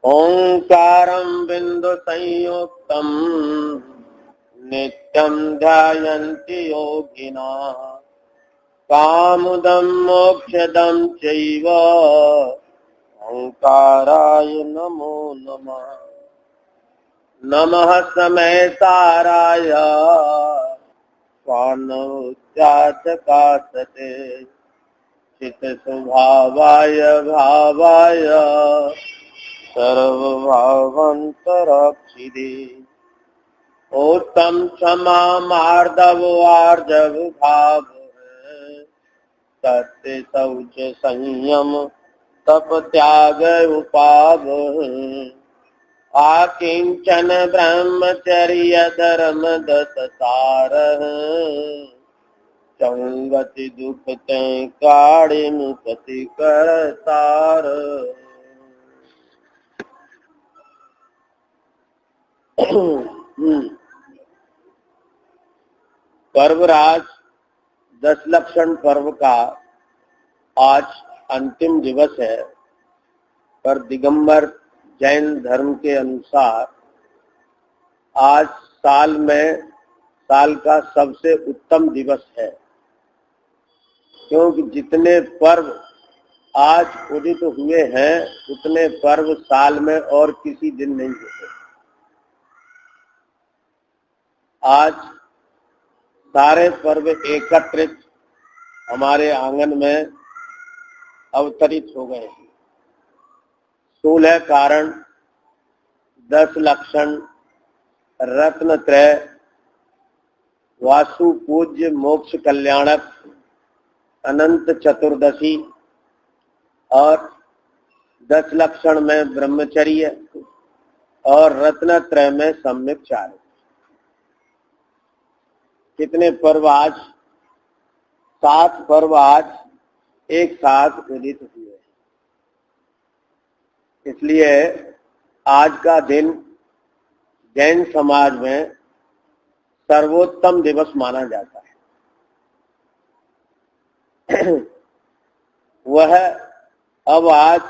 ओंकारं बिंदु संयुक्तं नित्यं ध्यायन्ति योगिनः कामुदं मोक्षदं चैव ओंकाराय नमो नमः। नमः समयसाराय स्वानोच्चाचकासते चित्स्वभावाय भावाय सर्वभावान्तराक्षिणे। उत्तम क्षमा मार्दव आर्जव भाव सत्य शौच संयम तप त्याग उपावह। आकिंचन ब्रह्मचर्य धर्म दस सारः संगति दुख तय काढ़े मुक्ति कर तार। पर्वराज दशलक्षण पर्व का आज अंतिम दिवस है, पर दिगंबर जैन धर्म के अनुसार आज साल का सबसे उत्तम दिवस है, क्योंकि जितने पर्व आज उदित हुए हैं उतने पर्व साल में और किसी दिन नहीं होते। आज सारे पर्व एकत्रित हमारे आंगन में अवतरित हो गए हैं। 16 कारण, 10 लक्षण, रत्नत्रय, वासु पूज्य मोक्ष कल्याणक, अनंत चतुर्दशी और 10 लक्षण में ब्रह्मचर्य और रत्नत्रय में सम्यक्चार्य। कितने पर्व आज? 7 पर्व आज एक साथ उदित हुए। इसलिए आज का दिन जैन समाज में सर्वोत्तम दिवस माना जाता है। वह अब आज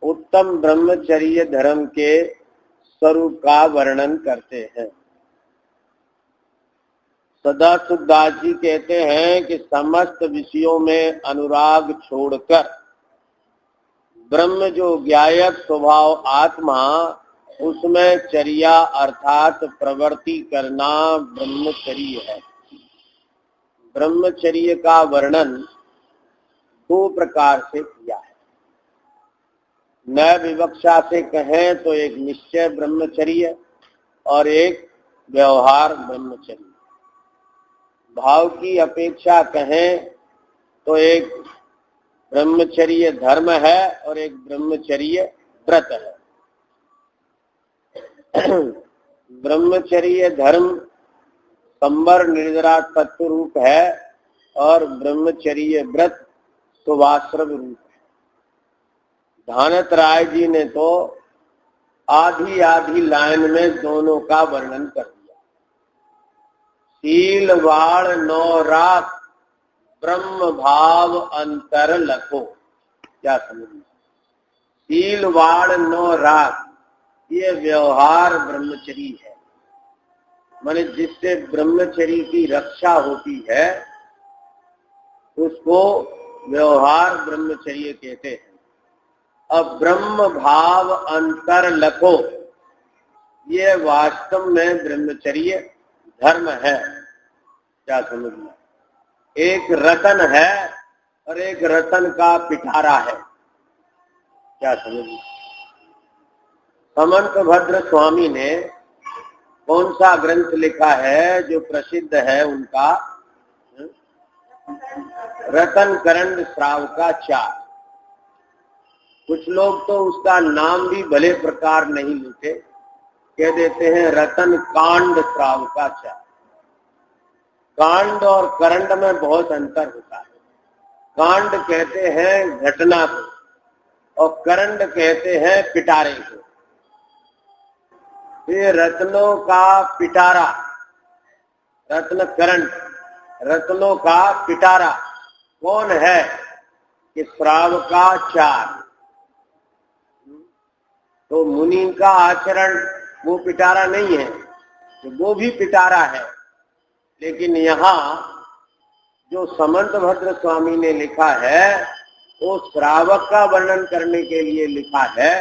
उत्तम ब्रह्मचर्य धर्म के स्वरूप का वर्णन करते हैं। सदाशिवदास जी कहते हैं कि समस्त विषयों में अनुराग छोड़कर ब्रह्म जो ज्ञायक स्वभाव आत्मा, उसमें चर्या अर्थात प्रवृत्ति करना ब्रह्मचर्य है। ब्रह्मचर्य का वर्णन 2 प्रकार से किया है। न विवक्षा से कहें तो एक निश्चय ब्रह्मचर्य और एक व्यवहार ब्रह्मचर्य। भाव की अपेक्षा कहें तो एक ब्रह्मचर्य धर्म है और एक ब्रह्मचर्य व्रत है। ब्रह्मचर्य धर्म संवर निर्जरा तत्व रूप है और ब्रह्मचर्य व्रत सुवाश्रम रूप है। धानत राय जी ने तो आधी आधी लाइन में दोनों का वर्णन कर दिया। शील वाण नौ राख ब्रह्म भाव अंतर लखो। क्या समझिए? शील वाण नौ राख ये व्यवहार ब्रह्मचर्य है, माने जिससे ब्रह्मचर्य की रक्षा होती है उसको व्यवहार ब्रह्मचर्य कहते हैं। अब ब्रह्म भाव अंतर लखो ये वास्तव में ब्रह्मचर्य धर्म है। क्या समझना? एक रतन है और एक रतन का पिटारा है। क्या समझना? समंत भद्र स्वामी ने कौन सा ग्रंथ लिखा है जो प्रसिद्ध है उनका? रतन करंड श्राव का चार। कुछ लोग तो उसका नाम भी भले प्रकार नहीं लेते, कह देते हैं रतन कांड श्राव का चार। कांड और करंड में बहुत अंतर होता है। कांड कहते हैं घटना को और करंड कहते हैं पिटारे को। ये रत्नों का पिटारा, रत्न करंड, रत्नों का पिटारा कौन है? कि श्राव का चार। तो मुनि का आचरण वो पिटारा नहीं है, तो वो भी पिटारा है। लेकिन यहाँ जो समंत भद्र स्वामी ने लिखा है वो श्रावक का वर्णन करने के लिए लिखा है,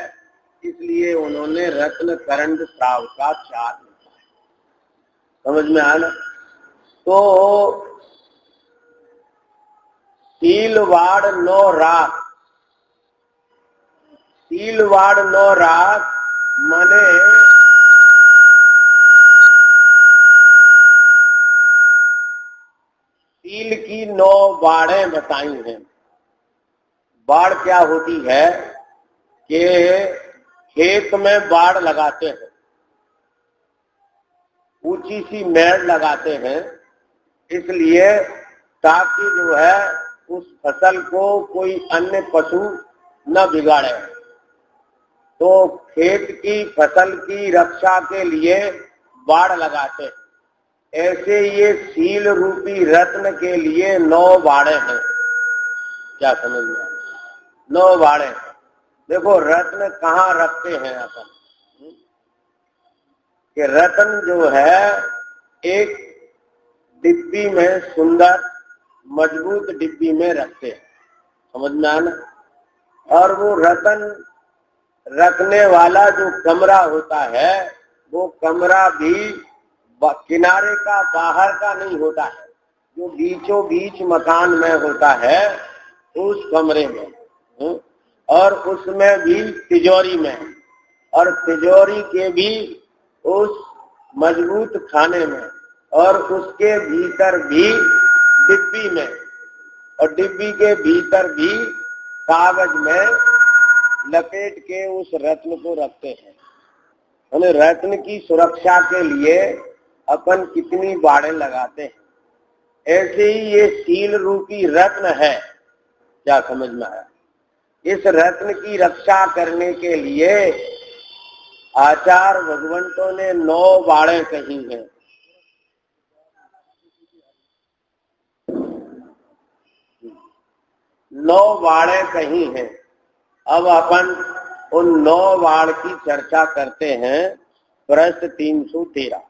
इसलिए उन्होंने रत्न करंड श्राव का 4 लिखा है। समझ में आया ना? तो सीलवाड़ 9 रात, सीलवाड़ 9 रात माने सील की 9 बाड़ें बताई हैं। बाड़ क्या होती है कि खेत में बाड़ लगाते हैं, ऊंची सी मेड़ लगाते हैं, इसलिए ताकि जो है उस फसल को कोई अन्य पशु न बिगाड़े। तो खेत की फसल की रक्षा के लिए बाड़ लगाते हैं। ऐसे ये सील रूपी रत्न के लिए 9 बाड़े हैं। क्या समझ में आया? 9 बाड़े। देखो रत्न कहाँ रखते हैं अपन, कि रत्न जो है एक डिब्बी में, सुंदर मजबूत डिब्बी में रखते हैं। समझ में आना? और वो रत्न रखने वाला जो कमरा होता है वो कमरा भी किनारे का, बाहर का नहीं होता है, जो बीचों बीच मकान में होता है उस कमरे में, और उसमें भी तिजोरी में, और तिजोरी के भी उस मजबूत खाने में, और उसके भीतर भी डिब्बी में, और डिब्बी के भीतर भी कागज में लपेट के उस रत्न को रखते हैं। हमें रत्न की सुरक्षा के लिए अपन कितनी बाड़ें लगाते हैं। ऐसे ही ये सील रूपी रत्न है। क्या समझ में आया? इस रत्न की रक्षा करने के लिए आचार्य भगवंतों ने 9 बाड़ें कही हैं। 9 बाड़ें कही हैं। अब अपन उन 9 बाड़ की चर्चा करते हैं। प्रश्न 313।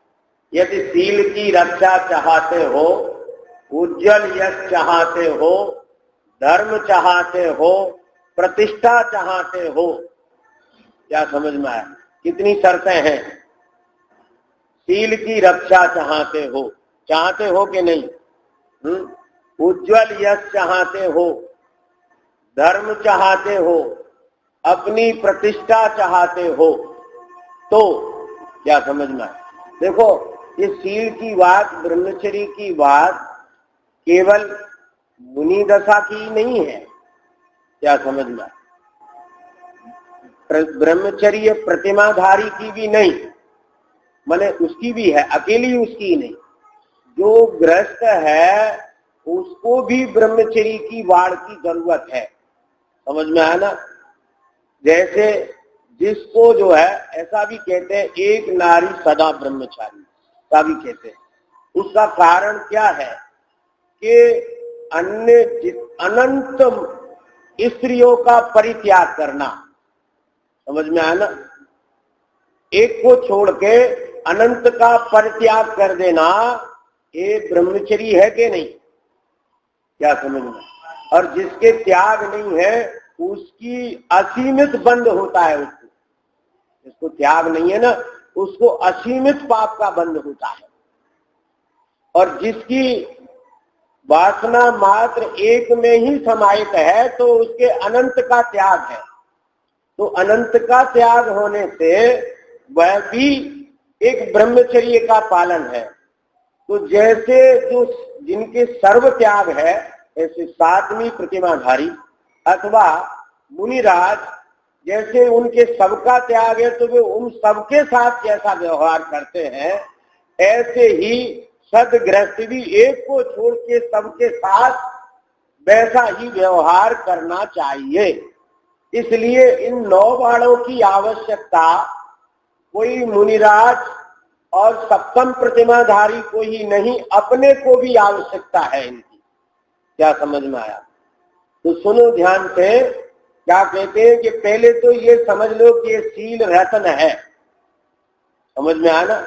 यदि सील की रक्षा चाहते हो, उज्जवल यश चाहते हो, धर्म चाहते हो, प्रतिष्ठा चाहते हो। क्या समझ में आया? कितनी शर्तें हैं? सील की रक्षा चाहते हो कि नहीं? उज्जवल यश चाहते हो, धर्म चाहते हो, अपनी प्रतिष्ठा चाहते हो, तो क्या समझ में आया? देखो ये सील की बात, ब्रह्मचर्य की बात केवल मुनि दशा की नहीं है। क्या समझ में आया? ब्रह्मचर्य प्रतिमाधारी की भी नहीं, माने उसकी भी है, अकेली उसकी नहीं। जो गृहस्थ है उसको भी ब्रह्मचर्य की बाड़ की जरूरत है। समझ में आया ना? जैसे जिसको जो है, ऐसा भी कहते हैं एक नारी सदा ब्रह्मचारी, ऐसा भी कहते हैं। उसका कारण क्या है कि अनंत स्त्रियों का परित्याग करना। समझ में आया ना? एक को छोड़ के अनंत का परित्याग कर देना, ये ब्रह्मचर्य है कि नहीं? क्या समझ में? और जिसके त्याग नहीं है उसकी असीमित बंध होता है। उसको जिसको त्याग नहीं है ना, उसको असीमित पाप का बंध होता है। और जिसकी वासना मात्र एक में ही समाहित है तो उसके अनंत का त्याग है। तो अनंत का त्याग होने से वह भी एक ब्रह्मचर्य का पालन है। तो जैसे जो जिनके सर्व त्याग है, ऐसे 7वीं प्रतिमाधारी अथवा मुनिराज, जैसे उनके सबका त्याग है तो वे उन सबके साथ कैसा व्यवहार करते हैं, ऐसे ही सदगृहस्थ भी एक को छोड़ के सबके साथ वैसा ही व्यवहार करना चाहिए। इसलिए इन 9 बाड़ों की आवश्यकता कोई मुनिराज और सप्तम प्रतिमाधारी को ही नहीं, अपने को भी आवश्यकता है इनकी। क्या समझ में आया? तो सुनो ध्यान से क्या कहते हैं कि पहले तो ये समझ लो कि ये सील रतन है, समझ में आया ना,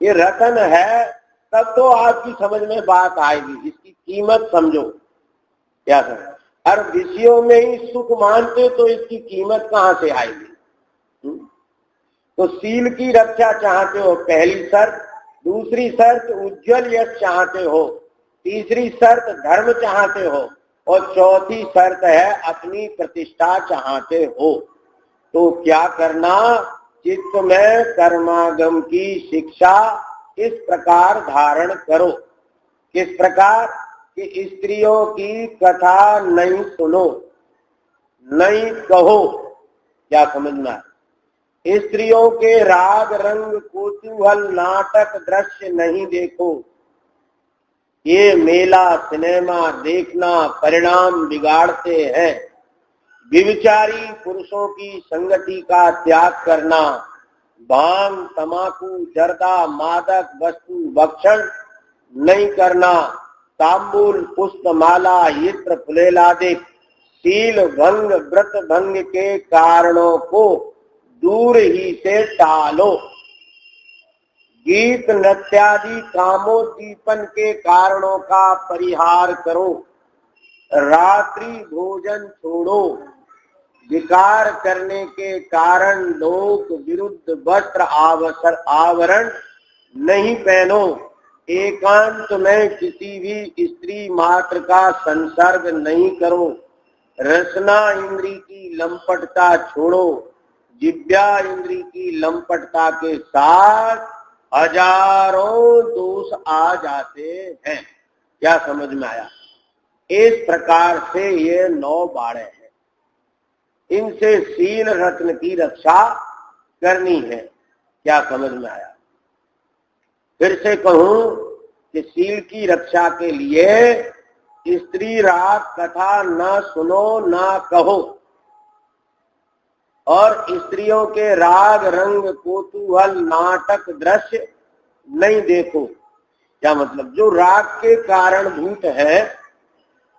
ये रतन है, तब तो आपकी समझ में बात आएगी, इसकी कीमत समझो। क्या समझ, हर विषयों में ही सुख मानते तो इसकी कीमत कहां से आएगी? तो सील की रक्षा चाहते हो, पहली शर्त। दूसरी शर्त उज्जवल यश चाहते हो। तीसरी शर्त धर्म चाहते हो। और चौथी शर्त है अपनी प्रतिष्ठा चाहते हो। तो क्या करना? चित्त में कर्मागम की शिक्षा इस प्रकार धारण करो। किस प्रकार? कि स्त्रियों की कथा नहीं सुनो, नहीं कहो। क्या समझना? स्त्रियों के राग रंग कौतूहल नाटक दृश्य नहीं देखो। ये मेला सिनेमा देखना परिणाम बिगाड़ते हैं। व्यभिचारी पुरुषों की संगति का त्याग करना, भांग तमाकू जर्दा मादक वस्तु भक्षण नहीं करना, तांबूल पुष्पमाला इत्र फुलेलादि शील भंग व्रत भंग के कारणों को दूर ही से टालो। गीत नृत्यादि कामोद्दीपन के कारणों का परिहार करो। रात्रि भोजन छोड़ो। विकार करने के कारण लोक विरुद्ध वस्त्र आवरण नहीं पहनो। एकांत में किसी भी स्त्री मात्र का संसर्ग नहीं करो। रसना इंद्री की लंपटता छोड़ो। जिव्या इंद्री की लंपटता के साथ हजारों दोष आ जाते हैं। क्या समझ में आया? इस प्रकार से ये 9 बाड़े हैं, इनसे सील रत्न की रक्षा करनी है। क्या समझ में आया? फिर से कहूं कि सील की रक्षा के लिए स्त्री राग कथा न सुनो न कहो, और स्त्रियों के राग रंग कौतूहल नाटक दृश्य नहीं देखो। क्या मतलब? जो राग के कारणभूत है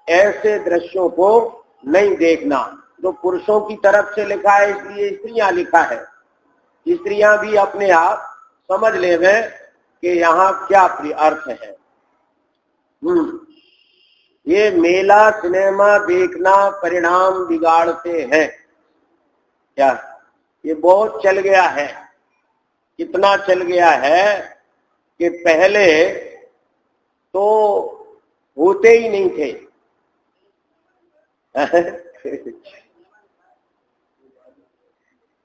ऐसे दृश्यों को नहीं देखना। जो पुरुषों की तरफ से लिखा है इसलिए स्त्रियां लिखा है। स्त्रियां भी अपने आप समझ लेवे कि यहाँ क्या अर्थ है। ये मेला सिनेमा देखना परिणाम बिगाड़ते हैं। क्या? ये बहुत चल गया है। कितना चल गया है कि पहले तो होते ही नहीं थे।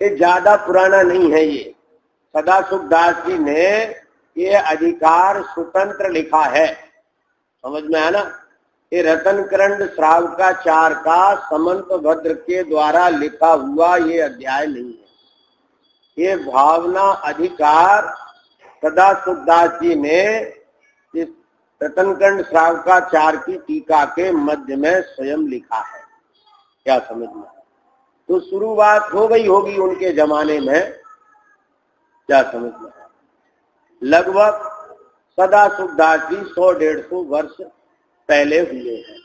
ये ज्यादा पुराना नहीं है। ये सदाशिव दास जी ने ये अधिकार स्वतंत्र लिखा है। समझ में आया ना? ये रतनकरंड श्रावकाचार्य का समंत भद्र के द्वारा लिखा हुआ ये अध्याय नहीं है। ये भावना अधिकार सदाशिव दास जी ने इस रतनकरंड श्रावकाचार्य की टीका के मध्य में स्वयं लिखा है। क्या समझ में? तो शुरुआत हो गई होगी उनके जमाने में। क्या समझ में? लगभग सदाशिव दास जी 100-150 वर्ष पहले हुए हैं।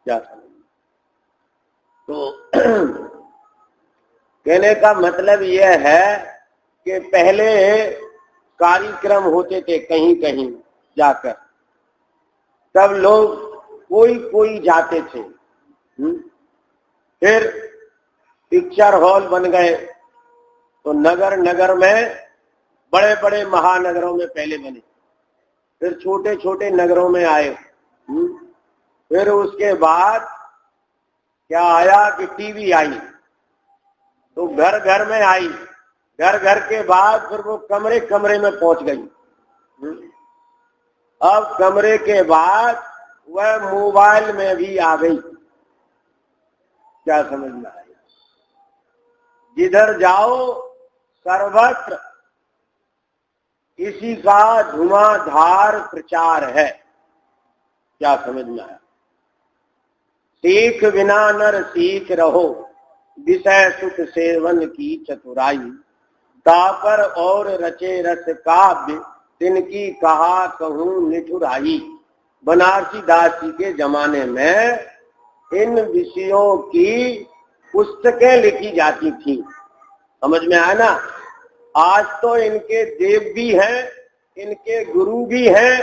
क्या समझ? तो कहने का मतलब यह है कि पहले कार्यक्रम होते थे कहीं कहीं जाकर, तब लोग कोई जाते थे। फिर पिक्चर हॉल बन गए, तो नगर नगर में, बड़े बड़े महानगरों में पहले बने, फिर छोटे छोटे नगरों में आए। फिर उसके बाद क्या आया कि टीवी आई, तो घर घर में आई। घर घर के बाद फिर वो कमरे कमरे में पहुंच गई। अब कमरे के बाद वह मोबाइल में भी आ गई। क्या समझ में आया? जिधर जाओ सर्वत्र इसी का धुआंधार प्रचार है। क्या समझ में आया? सीख बिना नर सीख रहो, विषय सुख सेवन की चतुराई, दापर और रचे रस काव्य, तिनकी कहा कहूं निठुराई। बनारसी दास जी के जमाने में इन विषयों की पुस्तकें लिखी जाती थी। समझ में आया ना। आज तो इनके देव भी हैं, इनके गुरु भी हैं,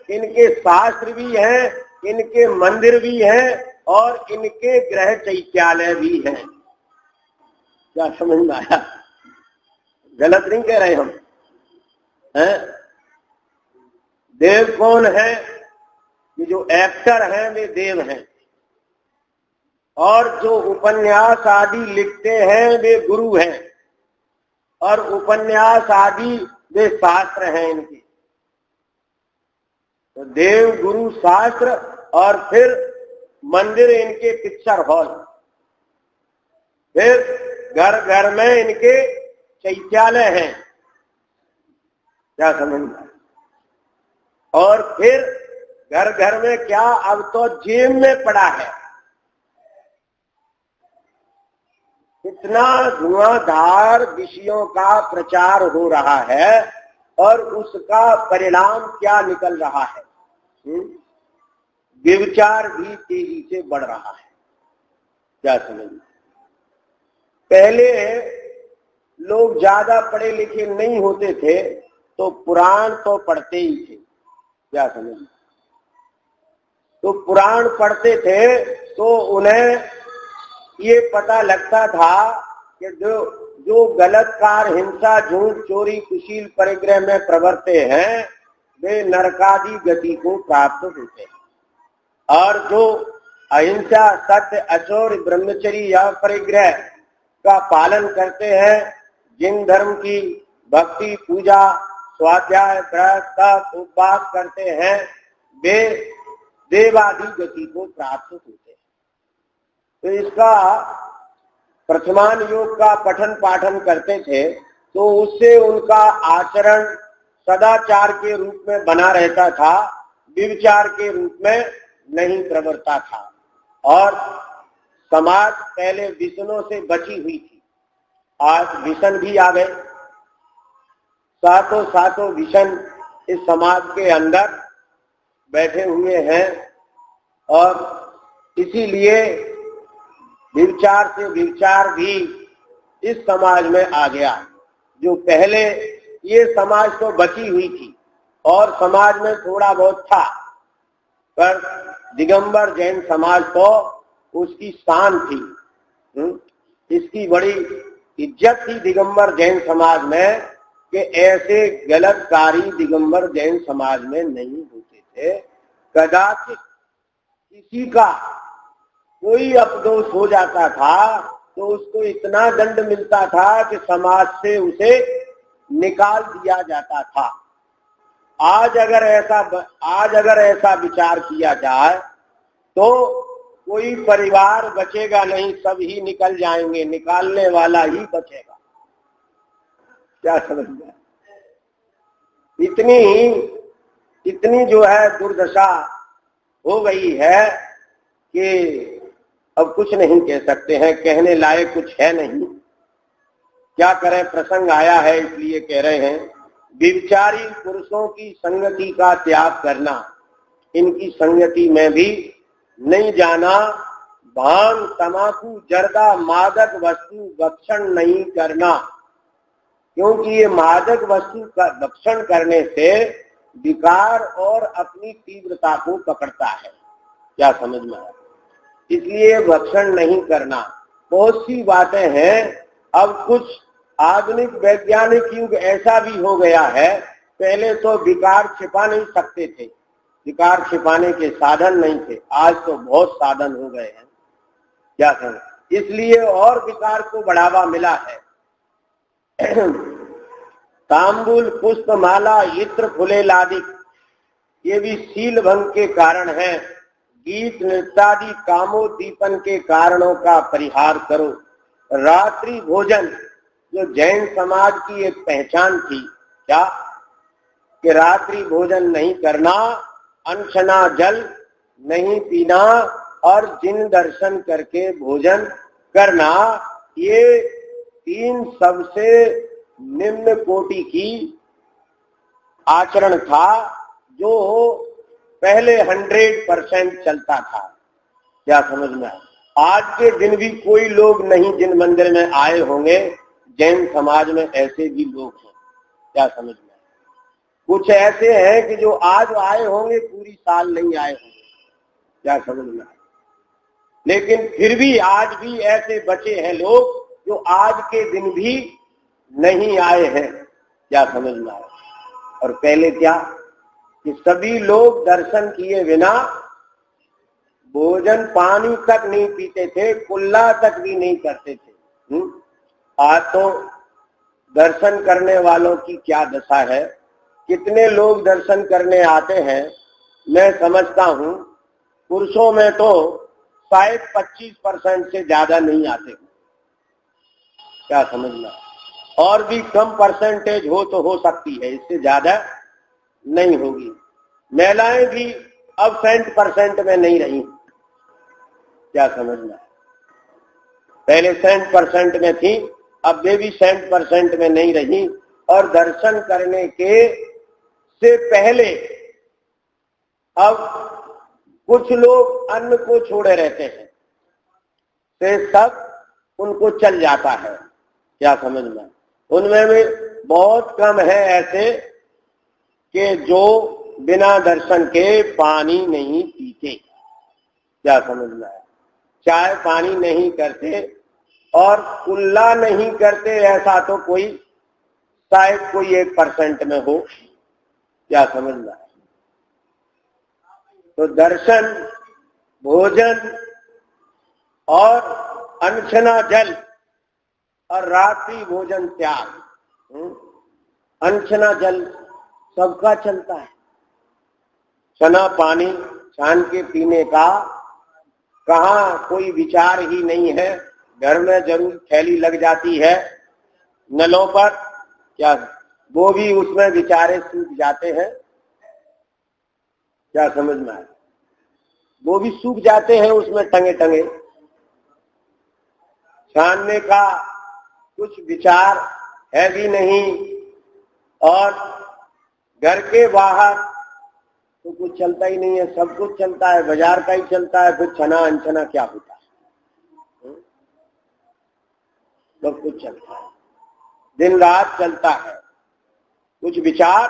इनके शास्त्र भी हैं, इनके मंदिर भी हैं और इनके गृह चैत्यालय भी हैं। क्या समझ में आया? गलत नहीं कह रहे हम हैं? देव कौन है? ये जो एक्टर हैं वे देव हैं, और जो उपन्यास आदि लिखते हैं वे गुरु हैं, और उपन्यास आदि वे शास्त्र हैं इनके। तो देव, गुरु, शास्त्र और फिर मंदिर इनके पिक्चर हॉल, फिर घर घर में इनके चैत्यालय हैं। क्या समझ में? और फिर घर घर में क्या, अब तो जेब में पड़ा है। इतना धुआंधार विषयों का प्रचार हो रहा है और उसका परिणाम क्या निकल रहा है? व्यभिचार भी तेजी से बढ़ रहा है। क्या समझ? पहले लोग ज्यादा पढ़े लिखे नहीं होते थे तो पुराण तो पढ़ते ही थे। क्या समझ? तो पुराण पढ़ते थे तो उन्हें ये पता लगता था कि जो गलत कार्य, हिंसा, झूठ, चोरी, कुशील, परिग्रह में प्रवर्ते हैं वे नरकादि गति को प्राप्त होते हैं, और जो अहिंसा, सत्य, अचोर, ब्रह्मचर्य या परिग्रह का पालन करते हैं, जिन धर्म की भक्ति, पूजा, स्वाध्याय, व्रत, तप, उपवास करते हैं वे देवादि गति को प्राप्त होते हैं। तो इसका प्रथमान योग का पठन पाठन करते थे तो उससे उनका आचरण सदाचार के रूप में बना रहता था, व्यभिचार के रूप में नहीं प्रवृत्ता था। और समाज पहले व्यसनों से बची हुई थी, आज व्यसन भी आ गए। सातों व्यसन इस समाज के अंदर बैठे हुए हैं और इसीलिए व्यभिचार से व्यभिचार भी इस समाज में आ गया। जो पहले ये समाज तो बची हुई थी और समाज में थोड़ा बहुत था, पर दिगंबर जैन समाज तो उसकी शान थी। इसकी बड़ी इज्जत थी दिगंबर जैन समाज में कि ऐसे गलत कार्य दिगंबर जैन समाज में नहीं होते थे। कदाचित किसी का कोई अपदोष हो जाता था तो उसको इतना दंड मिलता था कि समाज से उसे निकाल दिया जाता था। आज अगर ऐसा विचार किया जाए तो कोई परिवार बचेगा नहीं, सब ही निकल जाएंगे, निकालने वाला ही बचेगा। क्या समझ में? इतनी जो है दुर्दशा हो गई है कि अब कुछ नहीं कह सकते हैं, कहने लायक कुछ है नहीं। क्या करें, प्रसंग आया है इसलिए कह रहे हैं। व्यभिचारी पुरुषों की संगति का त्याग करना, इनकी संगति में भी नहीं जाना, भांग, तमाकू, जर्दा, मादक वस्तु भक्षण नहीं करना, क्योंकि ये मादक वस्तु का भक्षण करने से विकार और अपनी तीव्रता को पकड़ता है। क्या समझ में आया? इसलिए भक्षण नहीं करना। बहुत सी बातें हैं। अब कुछ आधुनिक वैज्ञानिक युग ऐसा भी हो गया है, पहले तो विकार छिपा नहीं सकते थे, विकार छिपाने के साधन नहीं थे, आज तो बहुत साधन हो गए हैं। क्या समझ? इसलिए और विकार को बढ़ावा मिला है। तांबुल, पुष्प, माला, इत्र, फुलेल आदि ये भी शील भंग के कारण है। गीत, नृत्यादि कामोद्दीपन के कारणों का परिहार करो। रात्रि भोजन जो जैन समाज की एक पहचान थी, क्या कि रात्रि भोजन नहीं करना, अनशना जल नहीं पीना और जिन दर्शन करके भोजन करना, ये तीन सबसे निम्न कोटि की आचरण था जो पहले 100% चलता था। क्या समझ में? आज के दिन भी कोई लोग नहीं जिन मंदिर में आए होंगे, जैन समाज में ऐसे भी लोग हैं। क्या समझ में? कुछ ऐसे हैं कि जो आज आए होंगे, पूरी साल नहीं आए होंगे। क्या समझ में? लेकिन फिर भी आज भी ऐसे बचे हैं लोग जो आज के दिन भी नहीं आए हैं। क्या समझ में आया? और पहले क्या कि सभी लोग दर्शन किए बिना भोजन पानी तक नहीं पीते थे, कुल्ला तक भी नहीं करते थे। आज तो दर्शन करने वालों की क्या दशा है। कितने लोग दर्शन करने आते हैं, मैं समझता हूं पुरुषों में तो शायद 25% से ज्यादा नहीं आते। क्या समझना? और भी कम परसेंटेज हो तो हो सकती है, इससे ज्यादा नहीं होगी। महिलाएं भी अब 100% में नहीं रही। क्या समझना? पहले 100% में थी, अब वे भी 100% में नहीं रही। और दर्शन करने के से पहले अब कुछ लोग अन्न को छोड़े रहते हैं, से सब उनको चल जाता है। क्या समझना? उनमें भी बहुत कम है ऐसे कि जो बिना दर्शन के पानी नहीं पीते। क्या समझना है? चाय पानी नहीं करते और कुल्ला नहीं करते, ऐसा तो कोई शायद कोई 1% में हो। क्या समझना है? तो दर्शन, भोजन और अनशना जल और रात्रि भोजन त्याग। अनशना जल सबका चलता है। चना पानी छान के पीने का कहाँ कोई विचार ही नहीं है। घर में जरूर थैली लग जाती है नलों पर, क्या वो भी उसमें बेचारे सूख जाते हैं। क्या समझ में आया? वो भी सूख जाते हैं उसमें टंगे टंगे। छानने का कुछ विचार है भी नहीं। और घर के बाहर तो कुछ चलता ही नहीं है, सब कुछ चलता है, बाजार का ही चलता है। फिर छना अनछना क्या होता है? सब कुछ चलता है, दिन रात चलता है, कुछ विचार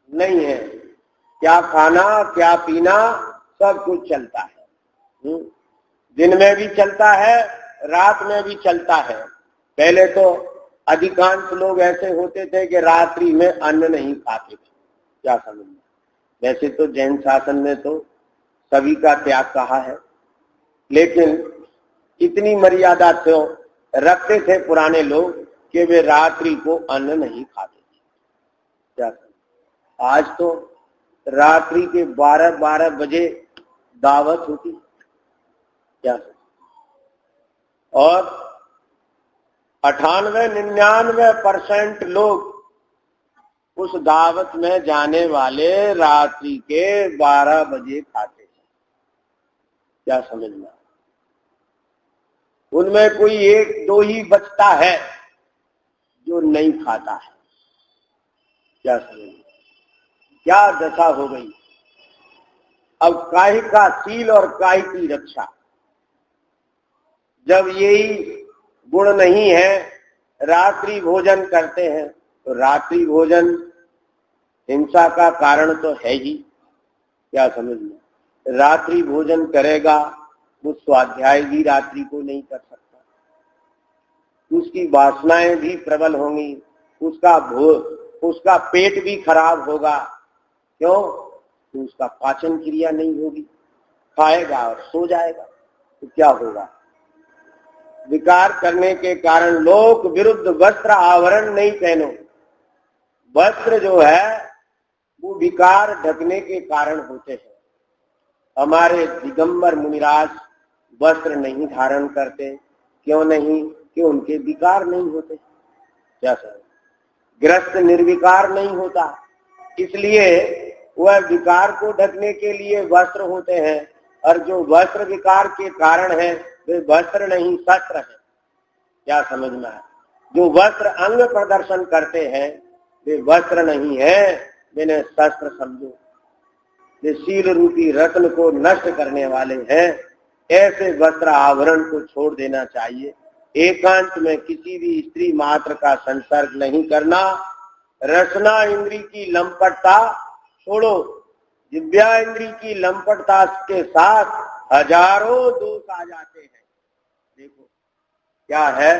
नहीं है। क्या खाना क्या पीना सब कुछ चलता है। दिन में भी चलता है, रात में भी चलता है। पहले तो अधिकांश लोग ऐसे होते थे कि रात्रि में अन्न नहीं खाते थे। क्या समझना? वैसे तो जैन शासन ने तो सभी का त्याग कहा है, लेकिन इतनी मर्यादा तो रखते थे पुराने लोग कि वे रात्रि को अन्न नहीं खाते थे। क्या समझना? आज तो रात्रि के 12-12 बजे दावत होती। क्या समझना? और 98-99% लोग उस दावत में जाने वाले रात्रि के 12 बजे खाते हैं। क्या समझना? उनमें कोई 1-2 ही बचता है जो नहीं खाता है। क्या समझना? क्या दशा हो गई। अब काहे का सील और काहे की रक्षा। जब यही गुण नहीं है, रात्रि भोजन करते हैं, तो रात्रि भोजन हिंसा का कारण तो है ही। क्या समझना? रात्रि भोजन करेगा वो स्वाध्याय भी रात्रि को नहीं कर सकता, उसकी वासनाएं भी प्रबल होंगी, उसका पेट भी खराब होगा। क्यों? तो उसका पाचन क्रिया नहीं होगी, खाएगा और सो जाएगा, तो क्या होगा? विकार करने के कारण लोक विरुद्ध वस्त्र आवरण नहीं पहनो। वस्त्र जो है वो विकार ढकने के कारण होते हैं। हमारे दिगंबर मुनिराज वस्त्र नहीं धारण करते। क्यों नहीं? कि उनके विकार नहीं होते। क्या सर? ग्रस्त निर्विकार नहीं होता, इसलिए वह विकार को ढकने के लिए वस्त्र होते हैं। और जो वस्त्र विकार के कारण है वे वस्त्र नहीं शस्त्र है। क्या समझना है? जो वस्त्र अंग प्रदर्शन करते हैं वे वस्त्र नहीं है, मैंने शस्त्र समझो। वे शील रूपी रत्न को नष्ट करने वाले हैं। ऐसे वस्त्र आभरण को छोड़ देना चाहिए। एकांत में किसी भी स्त्री मात्र का संसर्ग नहीं करना। रसना इंद्री की लंपटता छोड़ो। दिव्या इंद्री की लंपटता के साथ हजारों दोष आ जाते हैं। देखो क्या है,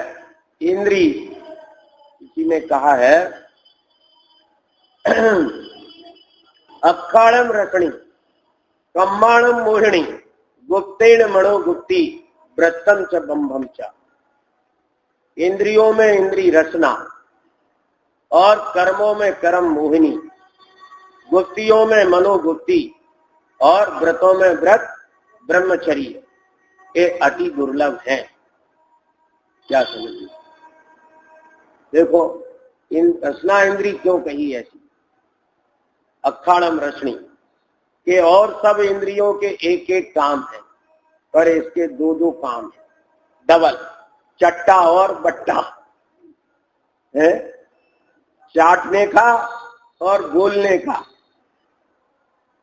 इंद्री किसी ने कहा है अखाड़म रसणी कम्माणम मोहिणी गुप्तेन मणो गुप्ती व्रतम च बंभम च। इंद्रियों में इंद्री रचना और कर्मों में कर्म मोहिनी, गुप्तियों में मनोगुप्ती और व्रतों में व्रत ब्रह्मचर्य, ये अति दुर्लभ है। क्या समझिए? देखो इन रचना इंद्री क्यों कही ऐसी? अखाड़म रचनी के और सब इंद्रियों के एक एक काम है, पर इसके दो दो काम है, डबल, चट्टा और बट्टा है, चाटने का और बोलने का,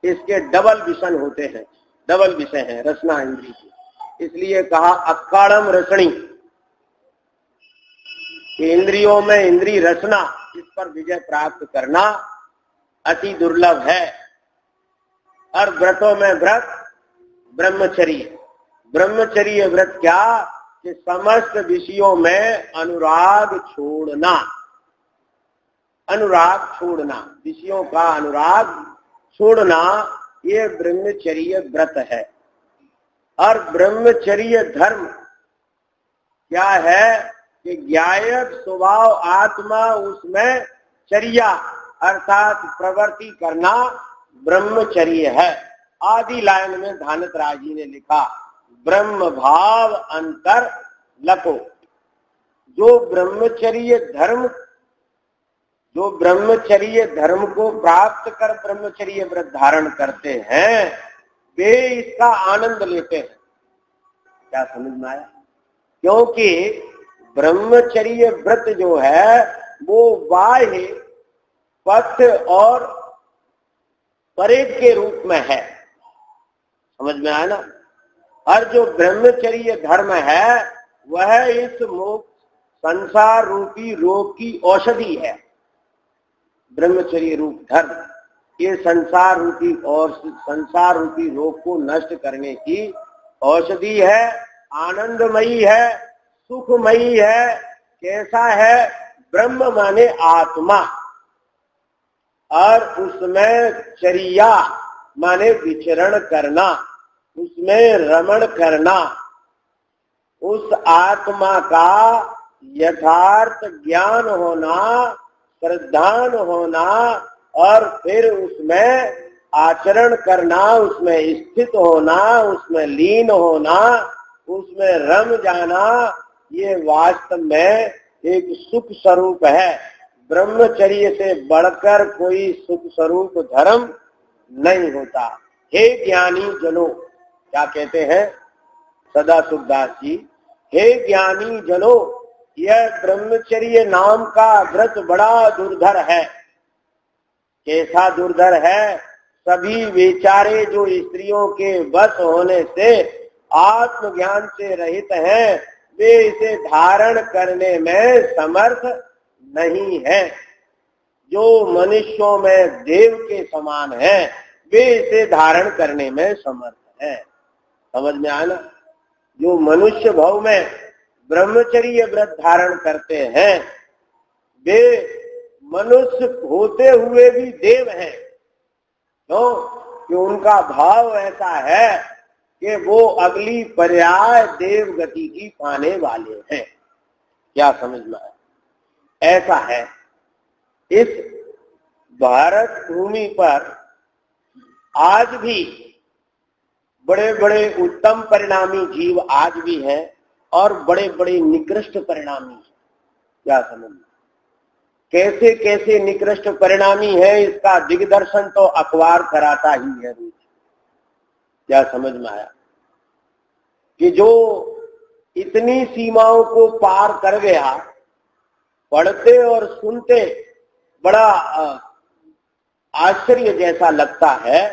इसके डबल विषय होते हैं, डबल विषय है रचना इंद्री की। इसलिए कहा अखाड़म रचनी, इंद्रियों में इंद्री रचना, इस पर विजय प्राप्त करना अति दुर्लभ है। और व्रतों में व्रत ब्रह्मचर्य, ब्रह्मचर्य व्रत क्या कि समस्त विषयों में अनुराग छोड़ना, अनुराग छोड़ना, विषयों का अनुराग छोड़ना, ये ब्रह्मचर्य व्रत है। और ब्रह्मचर्य धर्म क्या है कि ज्ञायक स्वभाव आत्मा उसमें चर्या अर्थात प्रवृत्ति करना ब्रह्मचर्य है। आदि लाइन में धानत राय जी ने लिखा ब्रह्म भाव अंतर लको। जो ब्रह्मचर्य धर्म को प्राप्त कर ब्रह्मचर्य व्रत धारण करते हैं, वे इसका आनंद लेते हैं। क्या समझ में आया? क्योंकि ब्रह्मचर्य व्रत जो है वो बाह्य पथ और परेड के रूप में है। समझ में आया ना? और जो ब्रह्मचर्य धर्म है वह इस मोक्ष संसार रूपी रोग की औषधि है। ब्रह्मचर्य रूप धर्म ये संसार रूपी रोग को नष्ट करने की औषधि है, आनंदमयी है, सुखमयी है। कैसा है? ब्रह्म माने आत्मा, और उसमें चर्या माने विचरण करना, उसमें रमण करना, उस आत्मा का यथार्थ ज्ञान होना, श्रद्धान होना, और फिर उसमें आचरण करना, उसमें स्थित होना, उसमें लीन होना, उसमें रम जाना, ये वास्तव में एक सुख स्वरूप है। ब्रह्मचर्य से बढ़कर कोई सुख स्वरूप धर्म नहीं होता। हे ज्ञानी जनों, क्या कहते हैं सदाशिव दास जी? हे ज्ञानी जनों, यह ब्रह्मचर्य नाम का व्रत बड़ा दुर्धर है। कैसा दुर्धर है? सभी बेचारे जो स्त्रियों के वश होने से आत्मज्ञान से रहित हैं, वे इसे धारण करने में समर्थ नहीं है। जो मनुष्यों में देव के समान है, वे इसे धारण करने में समर्थ है। समझ में आया ना? जो मनुष्य भाव में ब्रह्मचर्य व्रत धारण करते हैं, वे मनुष्य होते हुए भी देव हैं। क्यों? कि उनका भाव ऐसा है कि वो अगली पर्याय देव गति की पाने वाले हैं। क्या समझ में आया? ऐसा है। इस भारत भूमि पर आज भी बड़े बड़े उत्तम परिणामी जीव आज भी हैं और बड़े बड़े निकृष्ट परिणामी हैं। क्या समझ में? कैसे कैसे निकृष्ट परिणामी है, इसका दिग्दर्शन तो अखबार कराता ही है। क्या समझ में आया? कि जो इतनी सीमाओं को पार कर गया, पढ़ते और सुनते बड़ा आश्चर्य जैसा लगता है।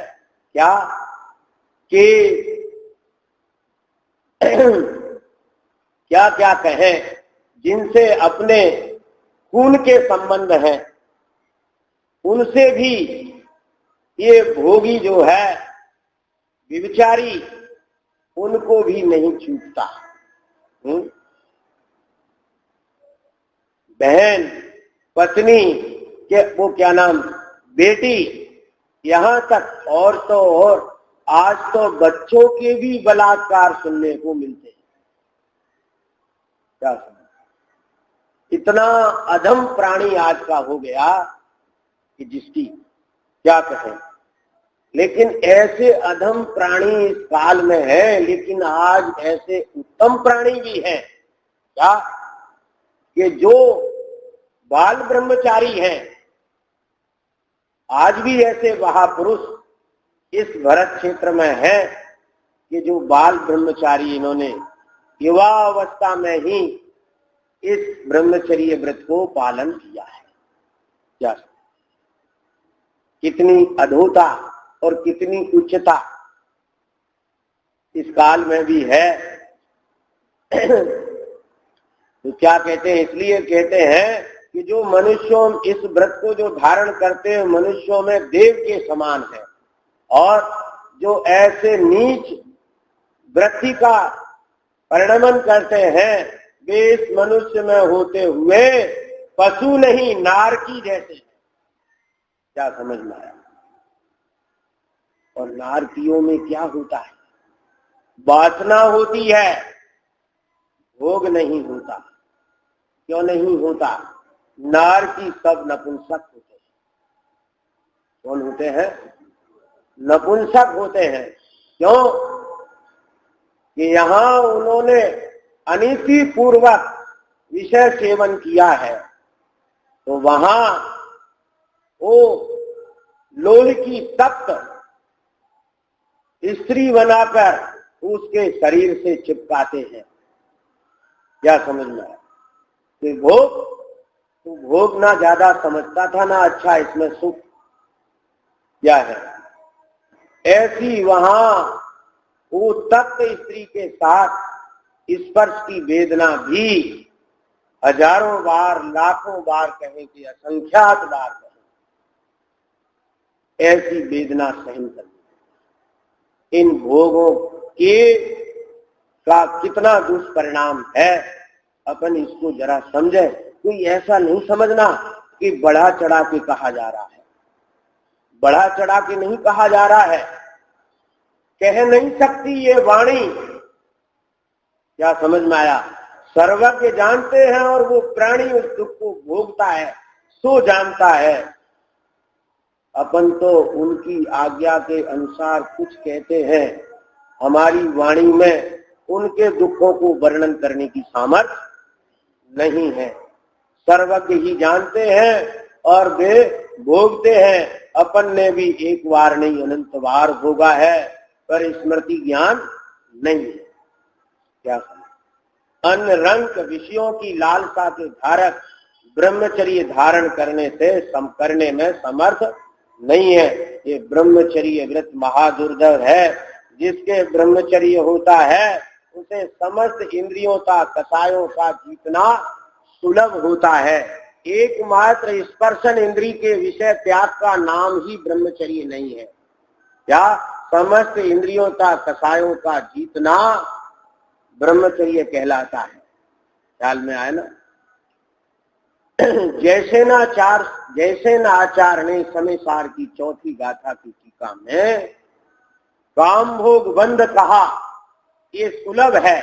क्या कि क्या क्या कहें, जिनसे अपने खून के संबंध हैं उनसे भी ये भोगी जो है व्यभिचारी, उनको भी नहीं छूटता। बहन, पत्नी के वो क्या नाम, बेटी, यहाँ तक और तो और आज तो बच्चों के भी बलात्कार सुनने को मिलते हैं। क्या इतना अधम प्राणी आज का हो गया कि जिसकी क्या कहें। लेकिन ऐसे अधम प्राणी इस काल में है, लेकिन आज ऐसे उत्तम प्राणी भी हैं क्या, कि जो बाल ब्रह्मचारी हैं। आज भी ऐसे महापुरुष इस भरत क्षेत्र में हैं कि जो बाल ब्रह्मचारी, इन्होंने युवा अवस्था में ही इस ब्रह्मचर्य व्रत को पालन किया है। क्या कितनी अधोता और कितनी उच्चता इस काल में भी है। तो क्या कहते हैं, इसलिए कहते हैं कि जो मनुष्यों इस व्रत को जो धारण करते हैं मनुष्यों में देव के समान है, और जो ऐसे नीच वृत्ति का परिणमन करते हैं वे इस मनुष्य में होते हुए पशु नहीं नारकी जैसे हैं। क्या समझ में आया? और नारकियों में क्या होता है, वासना होती है, भोग नहीं होता। क्यों नहीं होता? नारकी सब नपुंसक होते हैं। कौन होते हैं? नपुंसक होते हैं। क्यों? कि यहाँ उन्होंने अनीति पूर्वक विषय सेवन किया है, तो वहां वो लोहे की तप्त स्त्री बनाकर उसके शरीर से चिपकाते हैं। क्या समझ में आया? कि भोग तो भोग ना ज्यादा समझता था ना अच्छा इसमें सुख क्या है। ऐसी वहां वो तप्त स्त्री के साथ स्पर्श की वेदना भी हजारों बार, लाखों बार कहें कि असंख्यात बार कहें, ऐसी वेदना सहन करनी। इन भोगों के का कितना दुष्परिणाम है, अपन इसको जरा समझे। कोई ऐसा नहीं समझना कि बढ़ा चढ़ा के कहा जा रहा है। बढ़ा चढ़ा के नहीं कहा जा रहा है, कह नहीं सकती ये वाणी। क्या समझ में आया? सर्वज्ञ जानते हैं और वो प्राणी उस दुख को भोगता है, सो जानता है। अपन तो उनकी आज्ञा के अनुसार कुछ कहते हैं। हमारी वाणी में उनके दुखों को वर्णन करने की सामर्थ्य नहीं है। सर्वज्ञ ही जानते हैं और वे भोगते हैं। अपन ने भी एक बार नहीं अनंत बार भोगा है, पर स्मृति ज्ञान नहीं है। क्या अन्य रंग विषयों की लालसा के धारक ब्रह्मचर्य धारण करने से करने में समर्थ नहीं है। ये ब्रह्मचर्य व्रत महादुर्धर है। जिसके ब्रह्मचर्य होता है उसे समस्त इंद्रियों का कसायों का जीतना सुलभ होता है। एकमात्र स्पर्शन इंद्री के विषय त्याग का नाम ही ब्रह्मचर्य नहीं है। क्या समस्त इंद्रियों का कसायों का जीतना ब्रह्मचर्य कहलाता है। ख्याल में आया ना? जैसे न आचार्य ने समय सार की चौथी गाथा की टीका में काम भोग बंद कहा, ये सुलभ है,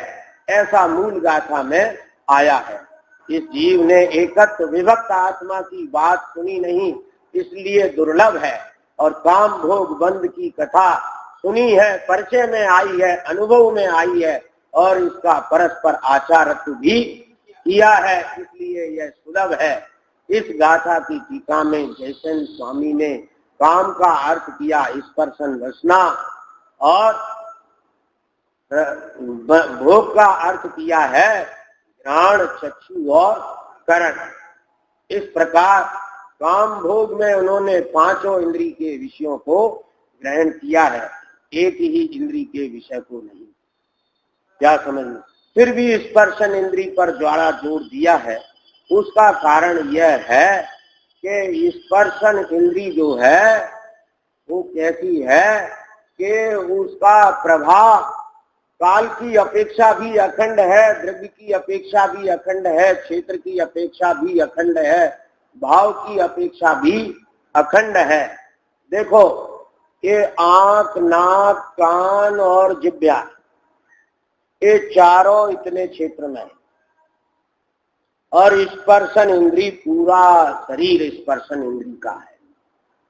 ऐसा मूल गाथा में आया है। इस जीव ने एकत्व विभक्त आत्मा की बात सुनी नहीं, इसलिए दुर्लभ है। और काम भोग बंद की कथा सुनी है, परिचय में आई है, अनुभव में आई है, और इसका परस्पर आचारत्व भी किया है, इसलिए यह सुलभ है। इस गाथा की टीका में जयसेन स्वामी ने काम का अर्थ किया स्पर्शन रचना, और भोग का अर्थ किया है घ्राण, चक्षु और करण। इस प्रकार काम भोग में उन्होंने पांचों इंद्री के विषयों को ग्रहण किया है, एक ही इंद्री के विषय को नहीं। क्या समझ में? फिर भी स्पर्शन इंद्री पर ज्वाला जोर दिया है। उसका कारण यह है कि स्पर्शन इंद्री जो है वो कैसी है कि उसका प्रभाव काल की अपेक्षा भी अखंड है, द्रव्य की अपेक्षा भी अखंड है, क्षेत्र की अपेक्षा भी अखंड है, भाव की अपेक्षा भी अखंड है। देखो, ये आंख, नाक, कान और जिह्वा, ये चारों इतने क्षेत्र में है। और स्पर्शन इंद्री पूरा शरीर स्पर्शन इंद्री का है।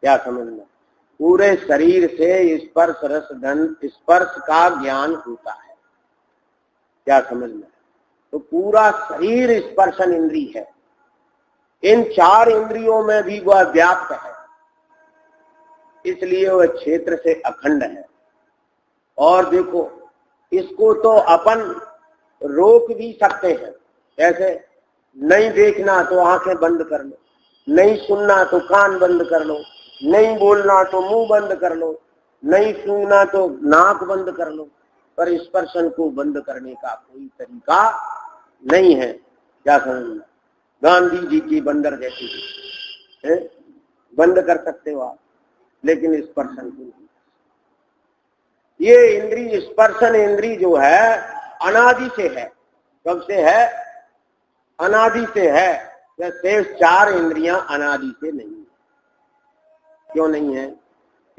क्या समझ में? पूरे शरीर से स्पर्श रस गंध स्पर्श का ज्ञान होता है। क्या समझ में? तो पूरा शरीर स्पर्शन इंद्री है। इन चार इंद्रियों में भी वह व्याप्त है, इसलिए वह क्षेत्र से अखंड है। और देखो, इसको तो अपन रोक भी सकते हैं। कैसे? नहीं देखना तो आंखें बंद कर लो, नहीं सुनना तो कान बंद कर लो, नहीं बोलना तो मुंह बंद कर लो, नहीं सूंघना तो नाक बंद कर लो। पर स्पर्शन को बंद करने का कोई तरीका नहीं है। क्या समझना? गांधी जी की बंदर जैसी है, बंद कर सकते हो आप, लेकिन स्पर्शन को नहीं। ये इंद्री स्पर्शन इंद्री जो है अनादि से है। कब से है? अनादि से है। यह शेष चार इंद्रियां अनादि से नहीं है। क्यों नहीं है?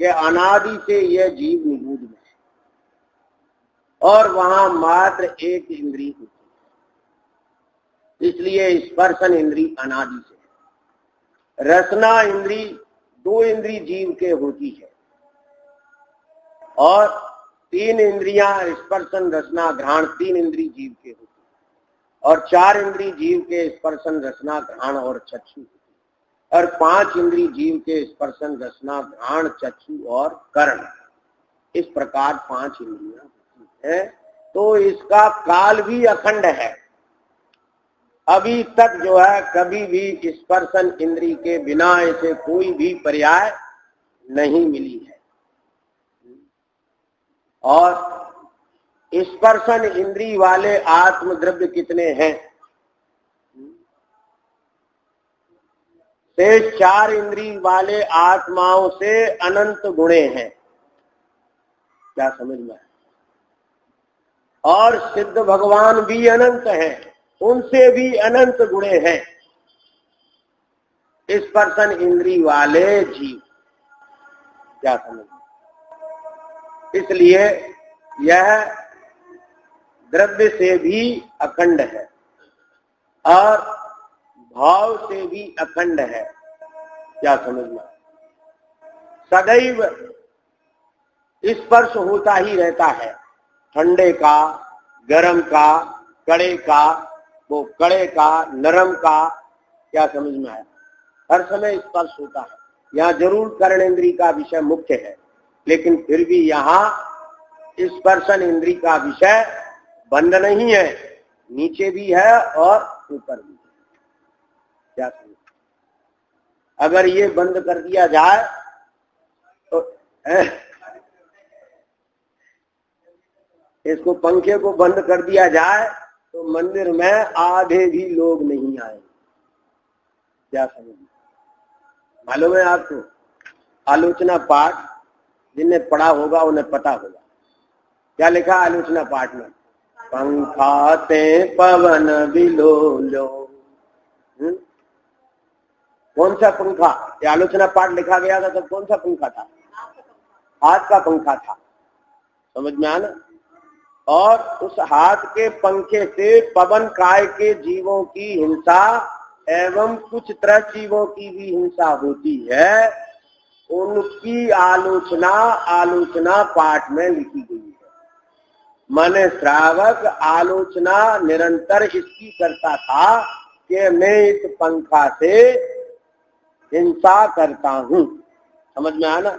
कि अनादि से यह जीव निगूढ़ में है और वहां मात्र एक इंद्री होती है, इसलिए स्पर्शन इंद्री अनादि से है। रसना इंद्री दो इंद्री जीव के होती है और तीन इंद्रियां स्पर्शन रसना घ्राण तीन इंद्री जीव के होती है और चार इंद्री जीव के स्पर्शन रसना घ्राण और चक्षु और पांच इंद्री जीव के स्पर्शन रसना घ्राण चक्षु और कर्ण। इस प्रकार पांच इंद्रियां होती है। तो इसका काल भी अखंड है। अभी तक जो है कभी भी स्पर्शन इंद्री के बिना ऐसे कोई भी पर्याय नहीं मिली है। और स्पर्शन इंद्री वाले आत्म द्रव्य कितने हैं? शेष चार इंद्री वाले आत्माओं से अनंत गुणे हैं। क्या समझ में? और सिद्ध भगवान भी अनंत हैं, उनसे भी अनंत गुणे हैं स्पर्शन इंद्री वाले जीव। क्या समझ? इसलिए यह द्रव्य से भी अखंड है और भाव से भी अखंड है। क्या समझना? सदैव स्पर्श होता ही रहता है, ठंडे का, गर्म का, कड़े का, वो कड़े का, नरम का। क्या समझ में आया? हर समय स्पर्श होता है। यहाँ जरूर कर्णेंद्री का विषय मुख्य है, लेकिन फिर भी यहाँ स्पर्शन इंद्री का विषय बंद नहीं है, नीचे भी है और ऊपर भी है। क्या समझ? अगर ये बंद कर दिया जाए तो इसको पंखे को बंद कर दिया जाए तो मंदिर में आधे भी लोग नहीं आए। क्या समझ? मालूम है आपको? आलोचना पाठ जिन्हें पढ़ा होगा उन्हें पता होगा। क्या लिखा आलोचना पाठ में? पंखाते पवन बिलोलो। कौन सा पंखा? ये आलोचना पाठ लिखा गया था तब कौन सा पंखा था? हाथ का पंखा था। समझ में आना? और उस हाथ के पंखे से पवन काय के जीवों की हिंसा एवं कुछ तरह जीवों की भी हिंसा होती है, उनकी आलोचना पाठ में लिखी गई है। माने श्रावक आलोचना निरंतर इसकी करता था कि मैं इस पंखा से हिंसा करता हूं। समझ में आना?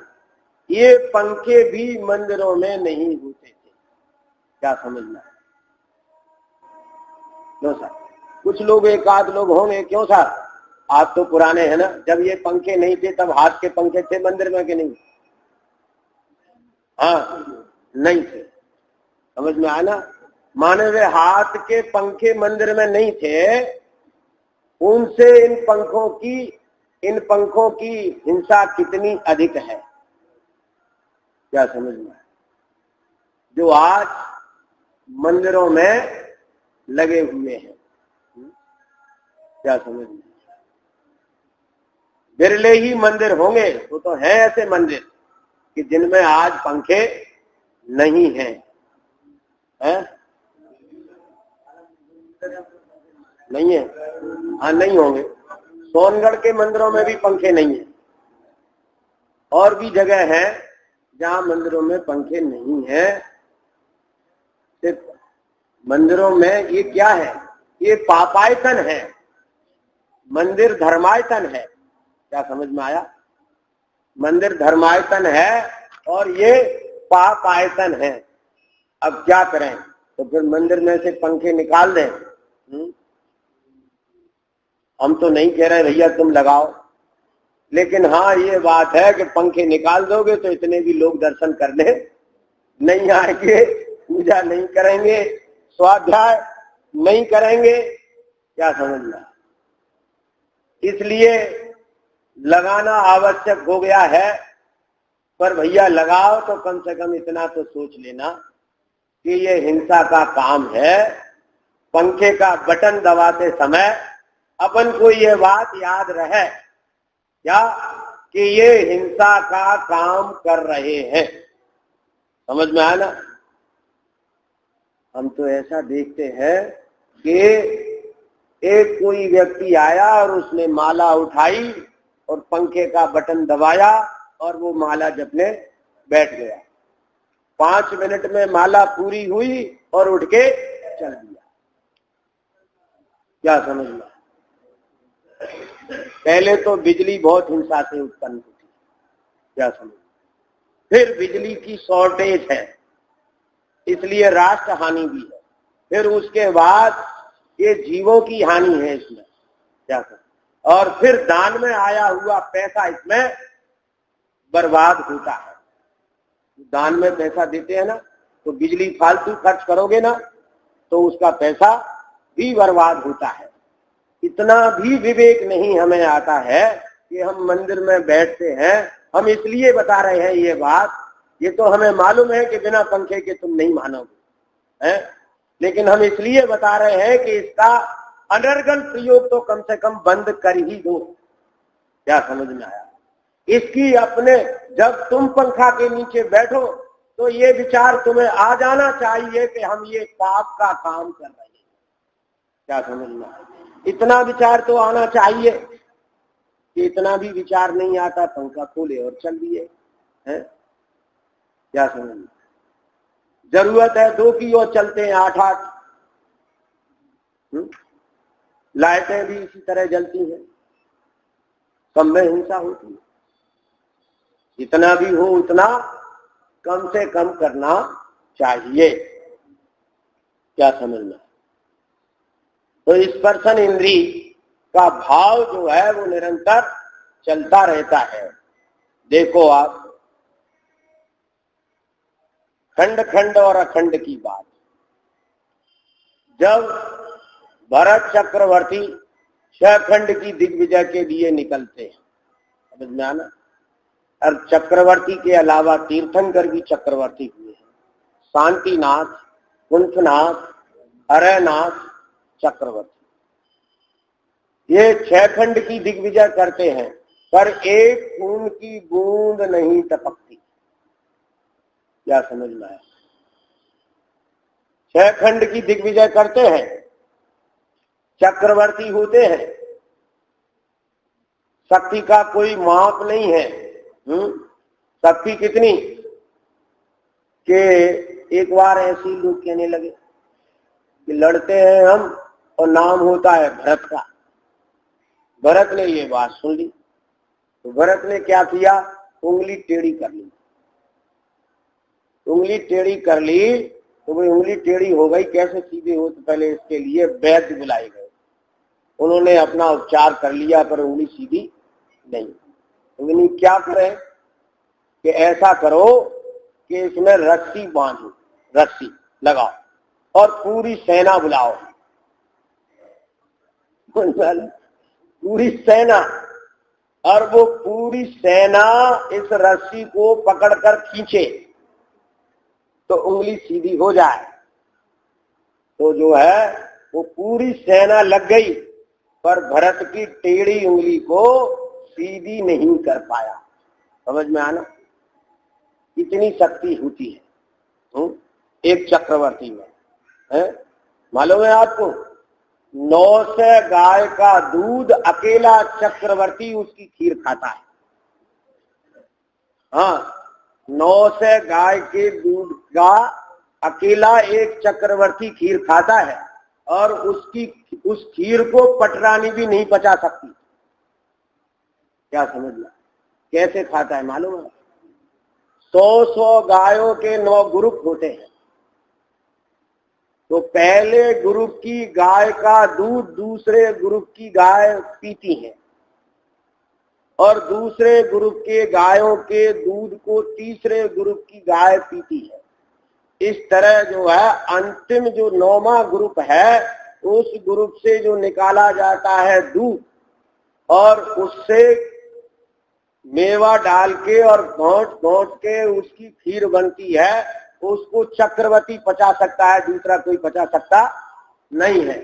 ये पंखे भी मंदिरों में नहीं होते थे। क्या समझना? क्यों सर? कुछ लोग एक आध लोग होंगे। क्यों सर? आप तो पुराने हैं ना। जब ये पंखे नहीं थे तब हाथ के पंखे थे मंदिर में कि नहीं? हाँ, नहीं थे। समझ में आना? माने वे हाथ के पंखे मंदिर में नहीं थे, उनसे इन पंखों की हिंसा कितनी अधिक है। क्या समझ में? जो आज मंदिरों में लगे हुए हैं। क्या समझ में? बिरले ही मंदिर होंगे, तो हैं ऐसे मंदिर कि जिनमें आज पंखे नहीं हैं, हैं? नहीं है? हाँ, नहीं होंगे। सोनगढ़ के मंदिरों में भी पंखे नहीं है, और भी जगह है जहां मंदिरों में पंखे नहीं है। सिर्फ मंदिरों में ये क्या है? ये पापायतन है, मंदिर धर्मायतन है। क्या समझ में आया? मंदिर धर्मायतन है और ये पापायतन है। अब क्या करें? तो फिर मंदिर में से पंखे निकाल दें। हम तो नहीं कह रहे भैया तुम लगाओ, लेकिन हाँ ये बात है कि पंखे निकाल दोगे तो इतने भी लोग दर्शन करने नहीं आएंगे, पूजा नहीं करेंगे, स्वाध्याय नहीं करेंगे। क्या समझना? इसलिए लगाना आवश्यक हो गया है। पर भैया लगाओ तो कम से कम इतना तो सोच लेना कि ये हिंसा का काम है। पंखे का बटन दबाते समय अपन को ये बात याद रहे क्या कि ये हिंसा का काम कर रहे हैं। समझ में आया ना? हम तो ऐसा देखते हैं कि एक कोई व्यक्ति आया और उसने माला उठाई और पंखे का बटन दबाया और वो माला जपने बैठ गया। 5 मिनट में माला पूरी हुई और उठ के चल दिया। क्या समझ में? पहले तो बिजली बहुत हिंसा से उत्पन्न हुई थी। क्या समझ? फिर बिजली की शॉर्टेज है, इसलिए राष्ट्र हानि भी है। फिर उसके बाद ये जीवों की हानि है इसमें। क्या समझ? और फिर दान में आया हुआ पैसा इसमें बर्बाद होता है। दान में पैसा देते हैं ना, तो बिजली फालतू खर्च करोगे ना तो उसका पैसा भी बर्बाद होता है। इतना भी विवेक नहीं हमें आता है कि हम मंदिर में बैठते हैं। हम इसलिए बता रहे हैं ये बात, ये तो हमें मालूम है कि बिना पंखे के तुम नहीं मानोगे, हैं? लेकिन हम इसलिए बता रहे हैं कि इसका अनर्गल प्रयोग तो कम से कम बंद कर ही दो। क्या समझ में आया? इसकी अपने जब तुम पंखा के नीचे बैठो तो ये विचार तुम्हें आ जाना चाहिए कि हम ये पाप का काम कर रहे हैं। क्या समझ में आया? इतना विचार तो आना चाहिए कि इतना भी विचार नहीं आता, पंखा खोले और चल दिए, हैं? क्या समझ में? जरूरत है 2 की और चलते हैं 8-8। लाइटें भी इसी तरह जलती हैं, सब में हिंसा होती है। जितना भी हो उतना कम से कम करना चाहिए। क्या समझ में? तो स्पर्शन इंद्री का भाव जो है वो निरंतर चलता रहता है। देखो आप, खंड खंड और अखंड की बात। जब भरत चक्रवर्ती 6 खंड की दिग्विजय के लिए निकलते हैं, समझ में आना? और चक्रवर्ती के अलावा तीर्थंकर भी चक्रवर्ती हुए हैं। शांतिनाथ, कुंठनाथ, हरनाथ चक्रवर्ती, ये 6 खंड की दिग्विजय करते हैं, पर एक खून की बूंद नहीं टपकती। क्या समझ में आया? 6 खंड की दिग्विजय करते हैं, चक्रवर्ती होते हैं, शक्ति का कोई माप नहीं है। शक्ति कितनी कि एक बार ऐसे लोग कहने लगे कि लड़ते हैं हम और नाम होता है भरत का। भरत ने ये बात सुन ली तो भरत ने क्या किया? उंगली टेढ़ी कर ली। उंगली टेढ़ी कर ली तो वो उंगली टेढ़ी हो गई, कैसे सीधे हो? तो पहले इसके लिए वैद्य बुलाए गए। उन्होंने अपना उपचार कर लिया पर उंगली सीधी नहीं। उंगली क्या करें कि ऐसा करो कि इसमें रस्सी बांधो, रस्सी लगाओ और पूरी सेना बुलाओ, पूरी सेना, और वो पूरी सेना इस रस्सी को पकड़कर खींचे तो उंगली सीधी हो जाए। तो जो है वो पूरी सेना लग गई, पर भरत की टेढ़ी उंगली को सीधी नहीं कर पाया। समझ में आना, इतनी शक्ति होती है एक चक्रवर्ती में, है? मालूम है आपको, 900 गाय का दूध अकेला चक्रवर्ती उसकी खीर खाता है। हाँ, 900 गाय के दूध का अकेला एक चक्रवर्ती खीर खाता है, और उस खीर को पटरानी भी नहीं पचा सकती। क्या समझना, कैसे खाता है मालूम है? 100 गायों के 9 ग्रुप होते हैं, तो पहले ग्रुप की गाय का दूध दूसरे ग्रुप की गाय पीती है, और दूसरे ग्रुप के गायों के दूध को तीसरे ग्रुप की गाय पीती है। इस तरह जो है अंतिम जो 9वां ग्रुप है, उस ग्रुप से जो निकाला जाता है दूध, और उससे मेवा डाल के और घोंट घोंट के उसकी खीर बनती है, उसको चक्रवर्ती पचा सकता है, दूसरा कोई पचा सकता नहीं है।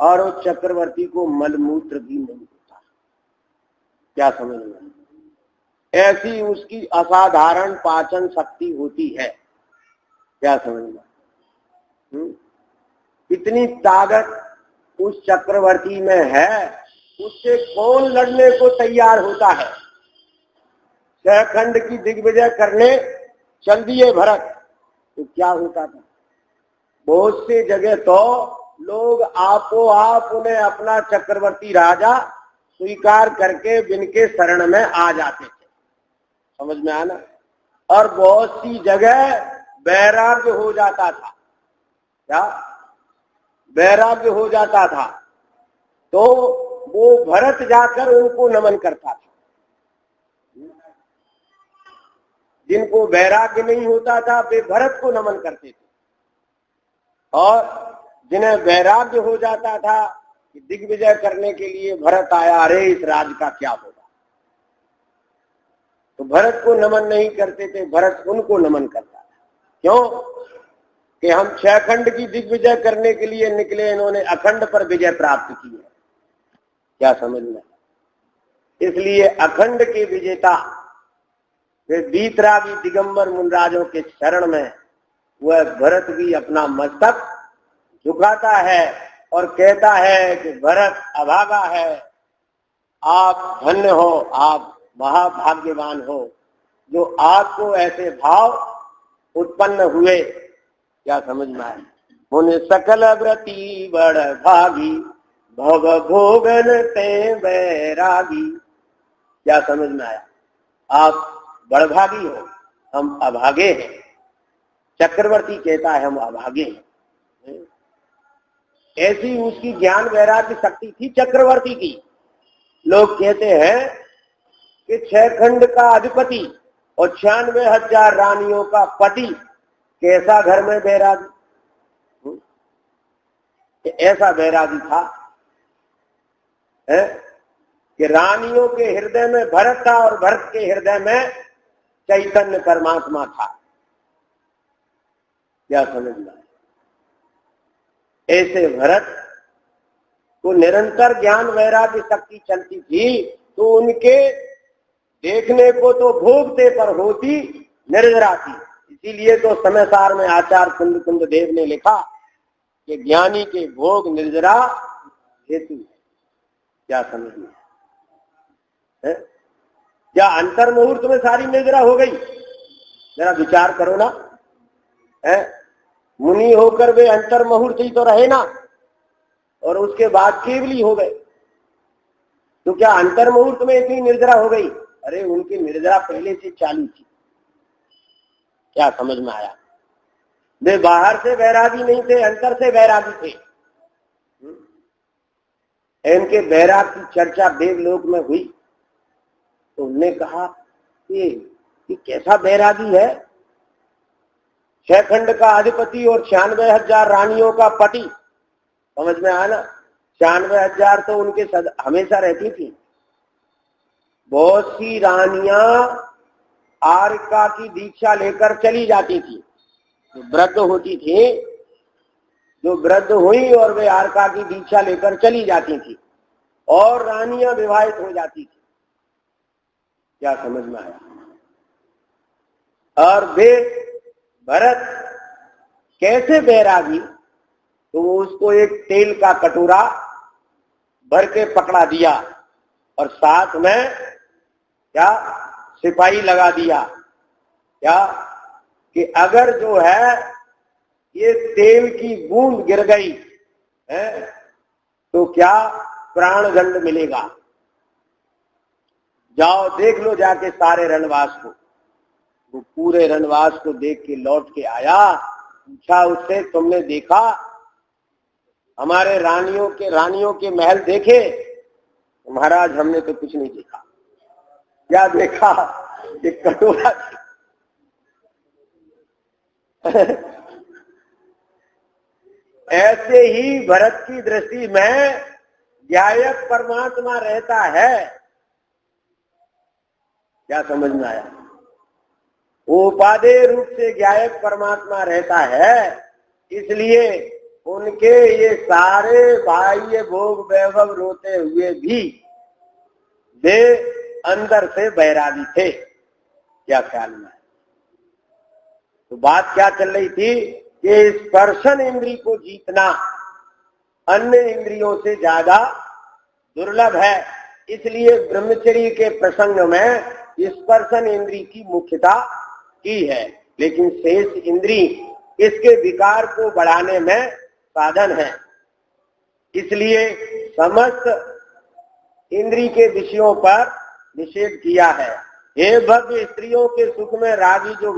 और उस चक्रवर्ती को मलमूत्र भी नहीं होता। क्या समझ में? ऐसी उसकी असाधारण पाचन शक्ति होती है। क्या समझ में? इतनी ताकत उस चक्रवर्ती में है, उससे कौन लड़ने को तैयार होता है? शहखंड की दिग्विजय करने चल दिए भरत, तो क्या होता था? बहुत सी जगह तो लोग आपो आप उन्हें अपना चक्रवर्ती राजा स्वीकार करके जिनके शरण में आ जाते थे। समझ में आना? और बहुत सी जगह वैराग्य हो जाता था। क्या वैराग्य हो जाता था? तो वो भरत जाकर उनको नमन करता था। जिनको वैराग्य नहीं होता था वे भरत को नमन करते थे, और जिन्हें वैराग्य हो जाता था कि दिग्विजय करने के लिए भरत आया, अरे इस राज का क्या होगा, तो भरत को नमन नहीं करते थे, भरत उनको नमन करता था। क्यों? कि हम 6 खंड की दिग्विजय करने के लिए निकले, इन्होंने अखंड पर विजय प्राप्त की है। क्या समझ में? इसलिए अखंड के विजेता वे वीतरागी दिगंबर मुनराजों के शरण में वह भरत भी अपना मस्तक झुकाता है और कहता है कि भरत अभागा है, आप धन्य हो, आप महाभाग्यवान हो, जो आपको ऐसे भाव उत्पन्न हुए। क्या समझ में आए? उन्हें सकल व्रती बड़ भागी, भव भोगन ते बैरागी। क्या समझ में आया? आप बड़भागी हो, हम अभागे हैं। चक्रवर्ती कहता है हम अभागे हैं। ऐसी उसकी ज्ञान वैराग्य शक्ति थी चक्रवर्ती की। लोग कहते हैं कि 6 खंड का अधिपति और 96,000 रानियों का पति, कैसा घर में बैरागी? ऐसा बैरागी था है? कि रानियों के हृदय में भरत था और भरत के हृदय में चैतन्य परमात्मा था। क्या समझ में? ऐसे भरत को निरंतर ज्ञान वैराग्य शक्ति चलती थी, तो उनके देखने को तो भोगते पर होती निर्जरा थी। इसीलिए तो समय सार में आचार्य कुंद कुंद देव ने लिखा कि ज्ञानी के भोग निर्जरा हेतु। क्या समझ में? क्या अंतर मुहूर्त में सारी निर्जरा हो गई? जरा विचार करो ना। मुनि होकर वे अंतर मुहूर्त ही तो रहे ना, और उसके बाद केवली हो गए। तो क्या अंतर मुहूर्त में इतनी निर्जरा हो गई? अरे उनकी निर्जरा पहले से चालू थी। क्या समझ में आया? वे बाहर से वैरागी नहीं थे, अंतर से वैरागी थे। इनके वैराग की चर्चा देवलोक में हुई, तो उन्होंने कहा कि कैसा वैरागी है, 6 खंड का अधिपति और 96,000 रानियों का पति। समझ में आया ना? 96,000 तो उनके हमेशा रहती थी। बहुत सी रानियां आर्का की दीक्षा लेकर चली जाती थी, जो वृद्ध होती थी, जो वृद्ध हुई और वे आर्का की दीक्षा लेकर चली जाती थी, और रानियां विवाहित हो जाती थी। क्या समझ में आया? और वे भरत कैसे बैरागी, तो वो उसको एक तेल का कटोरा भर के पकड़ा दिया और साथ में क्या सिपाही लगा दिया, क्या कि अगर जो है ये तेल की बूंद गिर गई है तो क्या प्राणदंड मिलेगा। जाओ देख लो जाके सारे रणवास को। वो पूरे रणवास को देख के लौट के आया, पूछा उससे, तुमने देखा हमारे रानियों के महल देखे? महाराज हमने तो कुछ नहीं देखा। क्या देखा? एक कटोरा। ऐसे ही भरत की दृष्टि में ज्ञायक परमात्मा रहता है। क्या समझ में आया? वो उपादेय रूप से ज्ञायक परमात्मा रहता है, इसलिए उनके ये सारे बाह्य भोग वैभव रोते हुए भी वे अंदर से बैरागी थे। क्या ख्याल में? तो बात क्या चल रही थी कि स्पर्शन इंद्री को जीतना अन्य इंद्रियों से ज्यादा दुर्लभ है, इसलिए ब्रह्मचर्य के प्रसंग में स्पर्शन इंद्री की मुख्यता की है, लेकिन शेष इंद्री इसके विकार को बढ़ाने में साधन है। इसलिए समस्त इंद्री के विषयों पर निषेध किया है। हे भव्य, स्त्रियों के सुख में रागी जो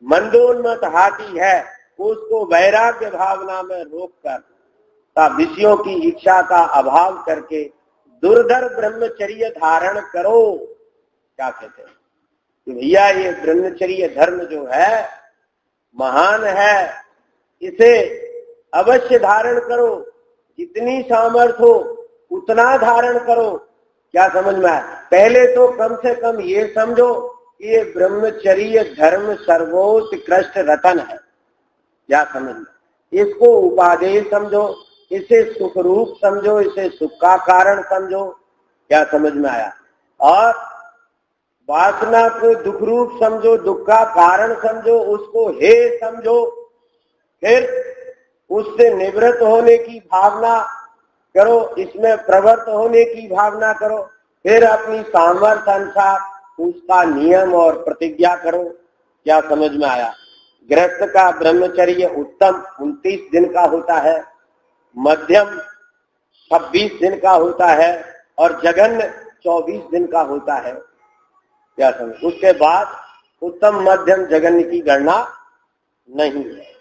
मंदोन्मत हाथी है, उसको वैराग्य भावना में रोककर विषयों की इच्छा का अभाव करके दुर्धर ब्रह्मचर्य धारण करो। क्या कहते हैं कि भैया ये ब्रह्मचर्य धर्म जो है महान है, इसे अवश्य धारण करो, जितनी सामर्थ्य हो उतना धारण करो। क्या समझ में आया? पहले तो कम से कम ये समझो कि ये ब्रह्मचर्य धर्म सर्वोत्कृष्ट रतन है। क्या समझ में? इसको उपादेय समझो, इसे सुख रूप समझो, इसे सुख का कारण समझो। क्या समझ में आया? और वासना को दुख रूप समझो, दुख का कारण समझो, उसको हे समझो, फिर उससे निवृत्त होने की भावना करो, इसमें प्रवृत्त होने की भावना करो, फिर अपनी सामर्थ्य अनुसार उसका नियम और प्रतिज्ञा करो। क्या समझ में आया? गृहस्थ का ब्रह्मचर्य उत्तम 29 दिन का होता है, मध्यम 26 दिन का होता है और जघन्य 24 दिन का होता है। क्या समझ? उसके बाद उत्तम मध्यम जघन्य की गणना नहीं है।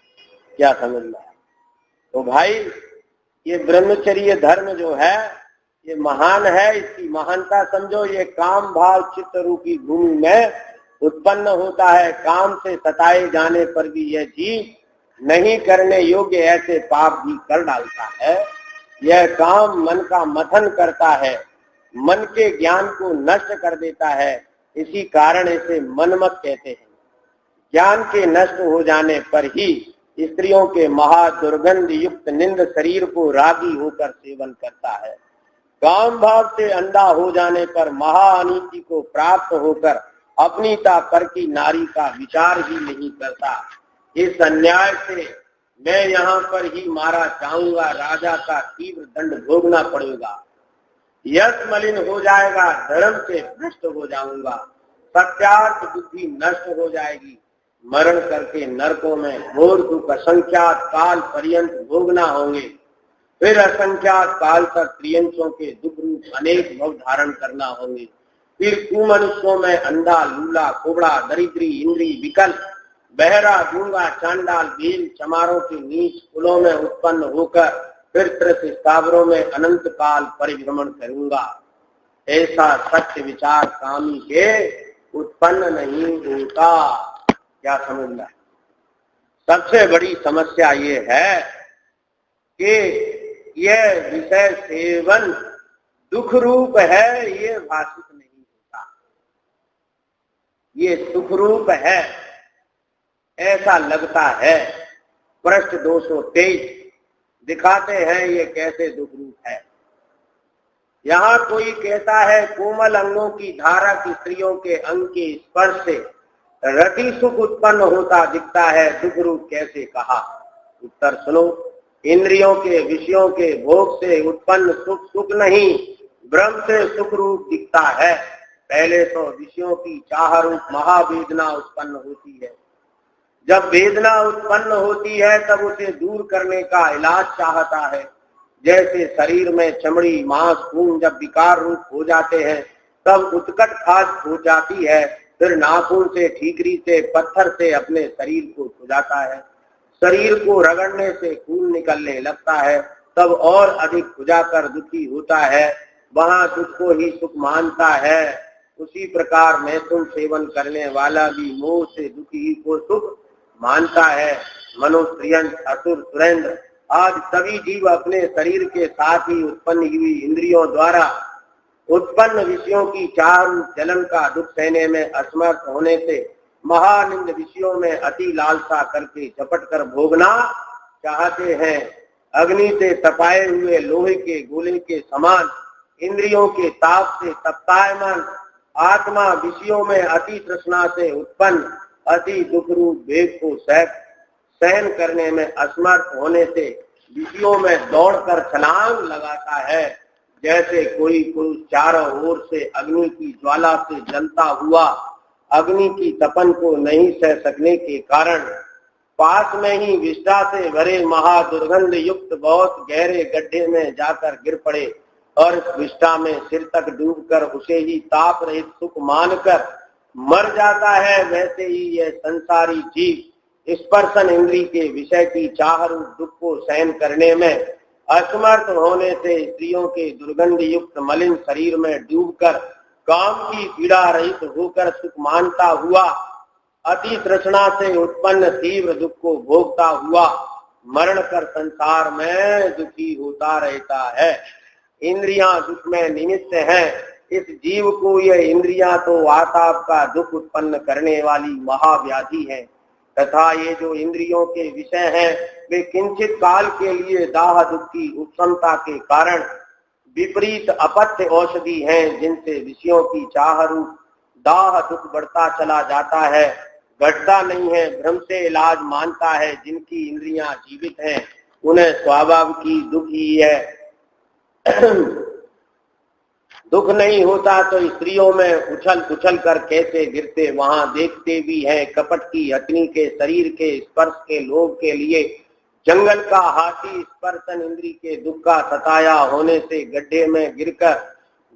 क्या समझ में आया? तो भाई ये ब्रह्मचर्य धर्म जो है ये महान है, इसकी महानता समझो। ये काम भाव चित्त रूपी भूमि में उत्पन्न होता है। काम से सताए जाने पर भी यह जीव नहीं करने योग्य ऐसे पाप भी कर डालता है। यह काम मन का मथन करता है, मन के ज्ञान को नष्ट कर देता है, इसी कारण इसे मनमत कहते हैं। ज्ञान के नष्ट हो जाने पर ही स्त्रियों के महादुर्गंध युक्त निंद शरीर को रागी होकर सेवन करता है। काम भाव से अंधा हो जाने पर महाअनीति को प्राप्त होकर अपनीता पर की नारी का विचार ही नहीं करता। इस अन्याय से मैं यहाँ पर ही मारा जाऊंगा, राजा का तीव्र दंड भोगना पड़ेगा, यश मलिन हो जाएगा, धर्म से भ्रष्ट हो जाऊंगा, सत्यार्थ बुद्धि नष्ट हो जाएगी, मरण करके नरकों में घोर दुख असंख्यात काल पर्यंत भोगना होंगे, फिर असंख्यात काल तक त्रियंशों के दुख रूप अनेक भव धारण करना होंगे, फिर कुमनुष्यों में अंधा, लूला, कुबड़ा, दरिद्री, इंद्री, विकल, बहरा, गूंगा, चांडाल, भील, चमारों के नीच कुलों में उत्पन्न होकर फिर त्रस स्थावरों में अनंत काल परिभ्रमण करूंगा। ऐसा सत्य विचार कामी के उत्पन्न नहीं होता। क्या समझना है? सबसे बड़ी समस्या ये है कि यह विषय सेवन दुख रूप है, ये भाषित नहीं होता। ये सुख रूप है ऐसा लगता है। पृष्ठ 223 दिखाते हैं ये कैसे दुख रूप है। यहाँ कोई कहता है कोमल अंगों की धारा की स्त्रियों के अंग के स्पर्श से रति सुख उत्पन्न होता दिखता है, दुख रूप कैसे कहा? उत्तर सुनो, इंद्रियों के विषयों के भोग से उत्पन्न सुख सुख नहीं, ब्रह्म से सुख रूप दिखता है। पहले तो विषयों की चाह रूप महावेदना उत्पन्न होती है। जब वेदना उत्पन्न होती है तब उसे दूर करने का इलाज चाहता है। जैसे शरीर में चमड़ी मांस खून जब विकार रूप हो जाते हैं तब उत्कट खास हो जाती है, फिर नाखून से ठीकरी से पत्थर से अपने शरीर को खुजाता है। शरीर को रगड़ने से खून निकलने लगता है, तब और अधिक खुजाकर दुखी होता है, वहां दुख को ही सुख मानता है। उसी प्रकार मैथुन सेवन करने वाला भी मोह से दुखी को सुख मानता है। मनुष्य, असुर, सुरेंद्र आज सभी जीव अपने शरीर के साथ ही उत्पन्न हुई इंद्रियों द्वारा उत्पन्न विषयों की चाह जलन का दुख सहने में असमर्थ होने से महानिंद विषयों में अति लालसा करके झपट कर भोगना चाहते हैं। अग्नि से तपाए हुए लोहे के गोले के समान इंद्रियों के ताप से तप्तायमान आत्मा विषयों में अति तृष्णा से उत्पन्न अति दुख रूप वेग को सहन करने में असमर्थ होने से विषयों में दौड़कर छलांग लगाता है। जैसे कोई पुरुष चारों ओर से अग्नि की ज्वाला से जलता हुआ अग्नि की तपन को नहीं सह सकने के कारण पास में ही विष्ठा से भरे महादुर्गंध युक्त बहुत गहरे गड्ढे में जाकर गिर पड़े और इस विष्ठा में सिर तक डूबकर उसे ही ताप रहित सुख मानकर मर जाता है। वैसे ही यह संसारी जीव स्पर्शन इंद्री के विषय की चाह रूप दुख को सहन करने में असमर्थ होने से स्त्रियों के दुर्गंध युक्त मलिन शरीर में डूबकर काम की पीड़ा रहित होकर सुख मानता हुआ अति तृष्णा से उत्पन्न तीव्र दुख को भोगता हुआ मरण कर संसार में दुखी होता रहता है। इंद्रियां दुख में निमित्त हैं। इस जीव को यह इंद्रियां तो आताप का दुख उत्पन्न करने वाली महाव्याधि है, तथा ये जो इंद्रियों के विषय हैं वे किंचित काल के लिए दाह दुख की उपशमता के कारण विपरीत अपथ्य औषधि हैं, जिनसे विषयों की चाह रूप दाह दुख बढ़ता चला जाता है, घटता नहीं है। भ्रम से इलाज मानता है। जिनकी इंद्रियां जीवित हैं उन्हें स्वाभाविक ही दुख ही है। दुख नहीं होता तो स्त्रियों में उछल कर कैसे गिरते वहां देखते भी हैं। कपट की हथनी के शरीर के स्पर्श के लोभ के लिए जंगल का हाथी स्पर्शन इंद्री के दुख का सताया होने से गड्ढे में गिरकर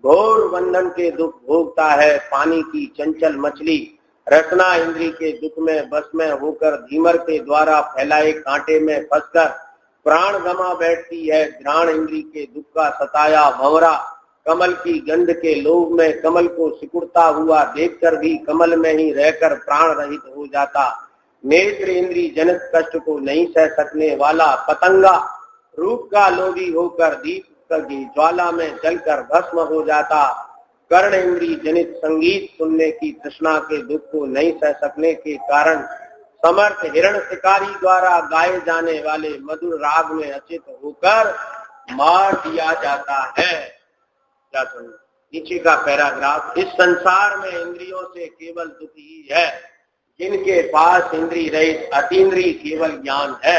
घोर बंधन के दुख भोगता है। पानी की चंचल मछली रचना इंद्री के दुख में बस में होकर धीमर के द्वारा फैलाए कांटे में फंसकर प्राण गमा बैठती है। घ्राण इंद्री के दुख का सताया भंवरा कमल की गंध के लोभ में कमल को सिकुड़ता हुआ देखकर भी कमल में ही रहकर प्राण रहित हो जाता। नेत्र इंद्री जनित कष्ट को नहीं सह सकने वाला पतंगा रूप का लोभी होकर दीप की ज्वाला में जलकर भस्म हो जाता। कर्ण इंद्री जनित संगीत सुनने की तृष्णा के दुख को नहीं सह सकने के कारण समर्थ हिरण शिकारी द्वारा गाए जाने वाले मधुर राग में अचित होकर मार दिया जाता है। क्या सुनो नीचे का पैराग्राफ। इस संसार में इंद्रियों से केवल दुख ही है। जिनके पास इंद्रिय रहित अतीन्द्रिय केवल ज्ञान है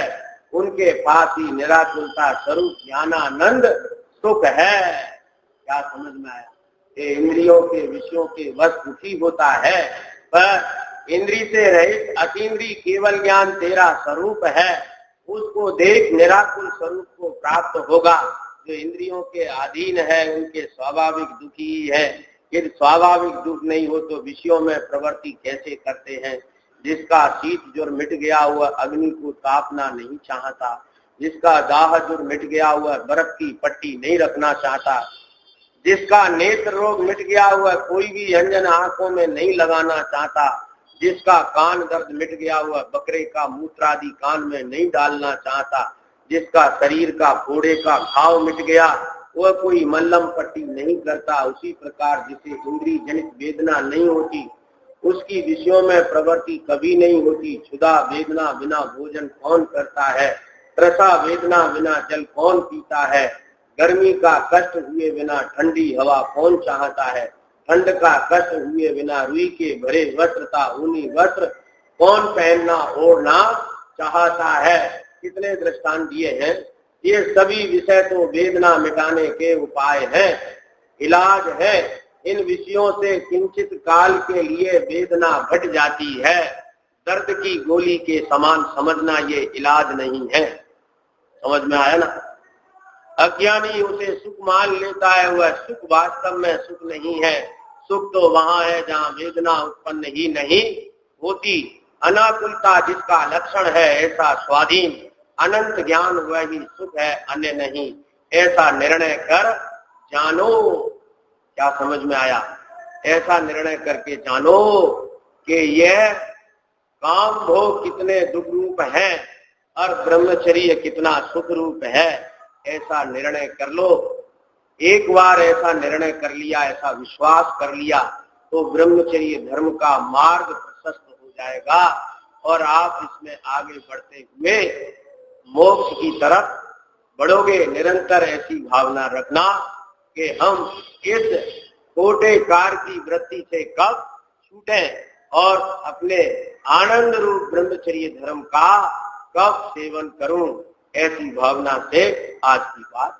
उनके पास ही निराकुलता स्वरूप ज्ञानानंद सुख है। क्या समझ में आया? ये इंद्रियों के विषयों के वश दुखी होता है, पर इंद्रिय से रहित अतीन्द्रिय केवल ज्ञान तेरा स्वरूप है, उसको देख निराकुल स्वरूप को प्राप्त होगा। जो इंद्रियों के अधीन है उनके स्वाभाविक दुखी है। यदि स्वाभाविक दुख नहीं हो तो विषयों में प्रवृत्ति कैसे करते हैं? जिसका शीत ज्वर मिट गया हुआ अग्नि को तापना नहीं चाहता, जिसका दाह ज्वर मिट गया हुआ बर्फ की पट्टी नहीं रखना चाहता, जिसका नेत्र रोग मिट गया हुआ कोई भी अंजन आंखों में नहीं लगाना चाहता, जिसका कान दर्द मिट गया हुआ बकरे का मूत्रादि कान में नहीं डालना चाहता, जिसका शरीर का फोड़े का घाव मिट गया वह कोई मल्लम पट्टी नहीं करता, उसी प्रकार जिसे इंद्रिय जनित वेदना नहीं होती उसकी विषयों में प्रवृत्ति कभी नहीं होती। क्षुधा वेदना बिना भोजन कौन करता है, त्रसा वेदना बिना जल कौन पीता है, गर्मी का कष्ट हुए बिना ठंडी हवा कौन चाहता है, ठंड का कष्ट हुए बिना रुई के भरे वस्त्र का ऊनी वस्त्र कौन पहनना ओढ़ना चाहता है। कितने दृष्टांत दिए हैं। ये सभी विषय तो वेदना मिटाने के उपाय हैं, इलाज है। इन विषयों से किंचित काल के लिए वेदना घट जाती है, दर्द की गोली के समान समझना ये इलाज नहीं है। समझ में आया ना। अज्ञानी उसे सुख मान लेता है, वह सुख वास्तव में सुख नहीं है। सुख तो वहां है जहां वेदना उत्पन्न ही नहीं होती। अनाकुलता जिसका लक्षण है ऐसा स्वाधीन अनंत ज्ञान वही सुख है, अन्य नहीं। ऐसा निर्णय कर जानो। क्या समझ में आया? ऐसा निर्णय करके जानो कि यह काम भोग कितने दुख रूप है और ब्रह्मचर्य कितना सुख रूप है। ऐसा निर्णय कर लो। एक बार ऐसा निर्णय कर लिया, ऐसा विश्वास कर लिया तो ब्रह्मचर्य धर्म का मार्ग प्रशस्त हो जाएगा और आप इसमें आगे बढ़ते हुए मोक्ष की तरफ बढ़ोगे। निरंतर ऐसी भावना रखना कि हम इस छोटे कार की वृत्ति से कब छूटें और अपने आनंद रूप ब्रह्मचर्य धर्म का कब सेवन करूं। ऐसी भावना से आज की बात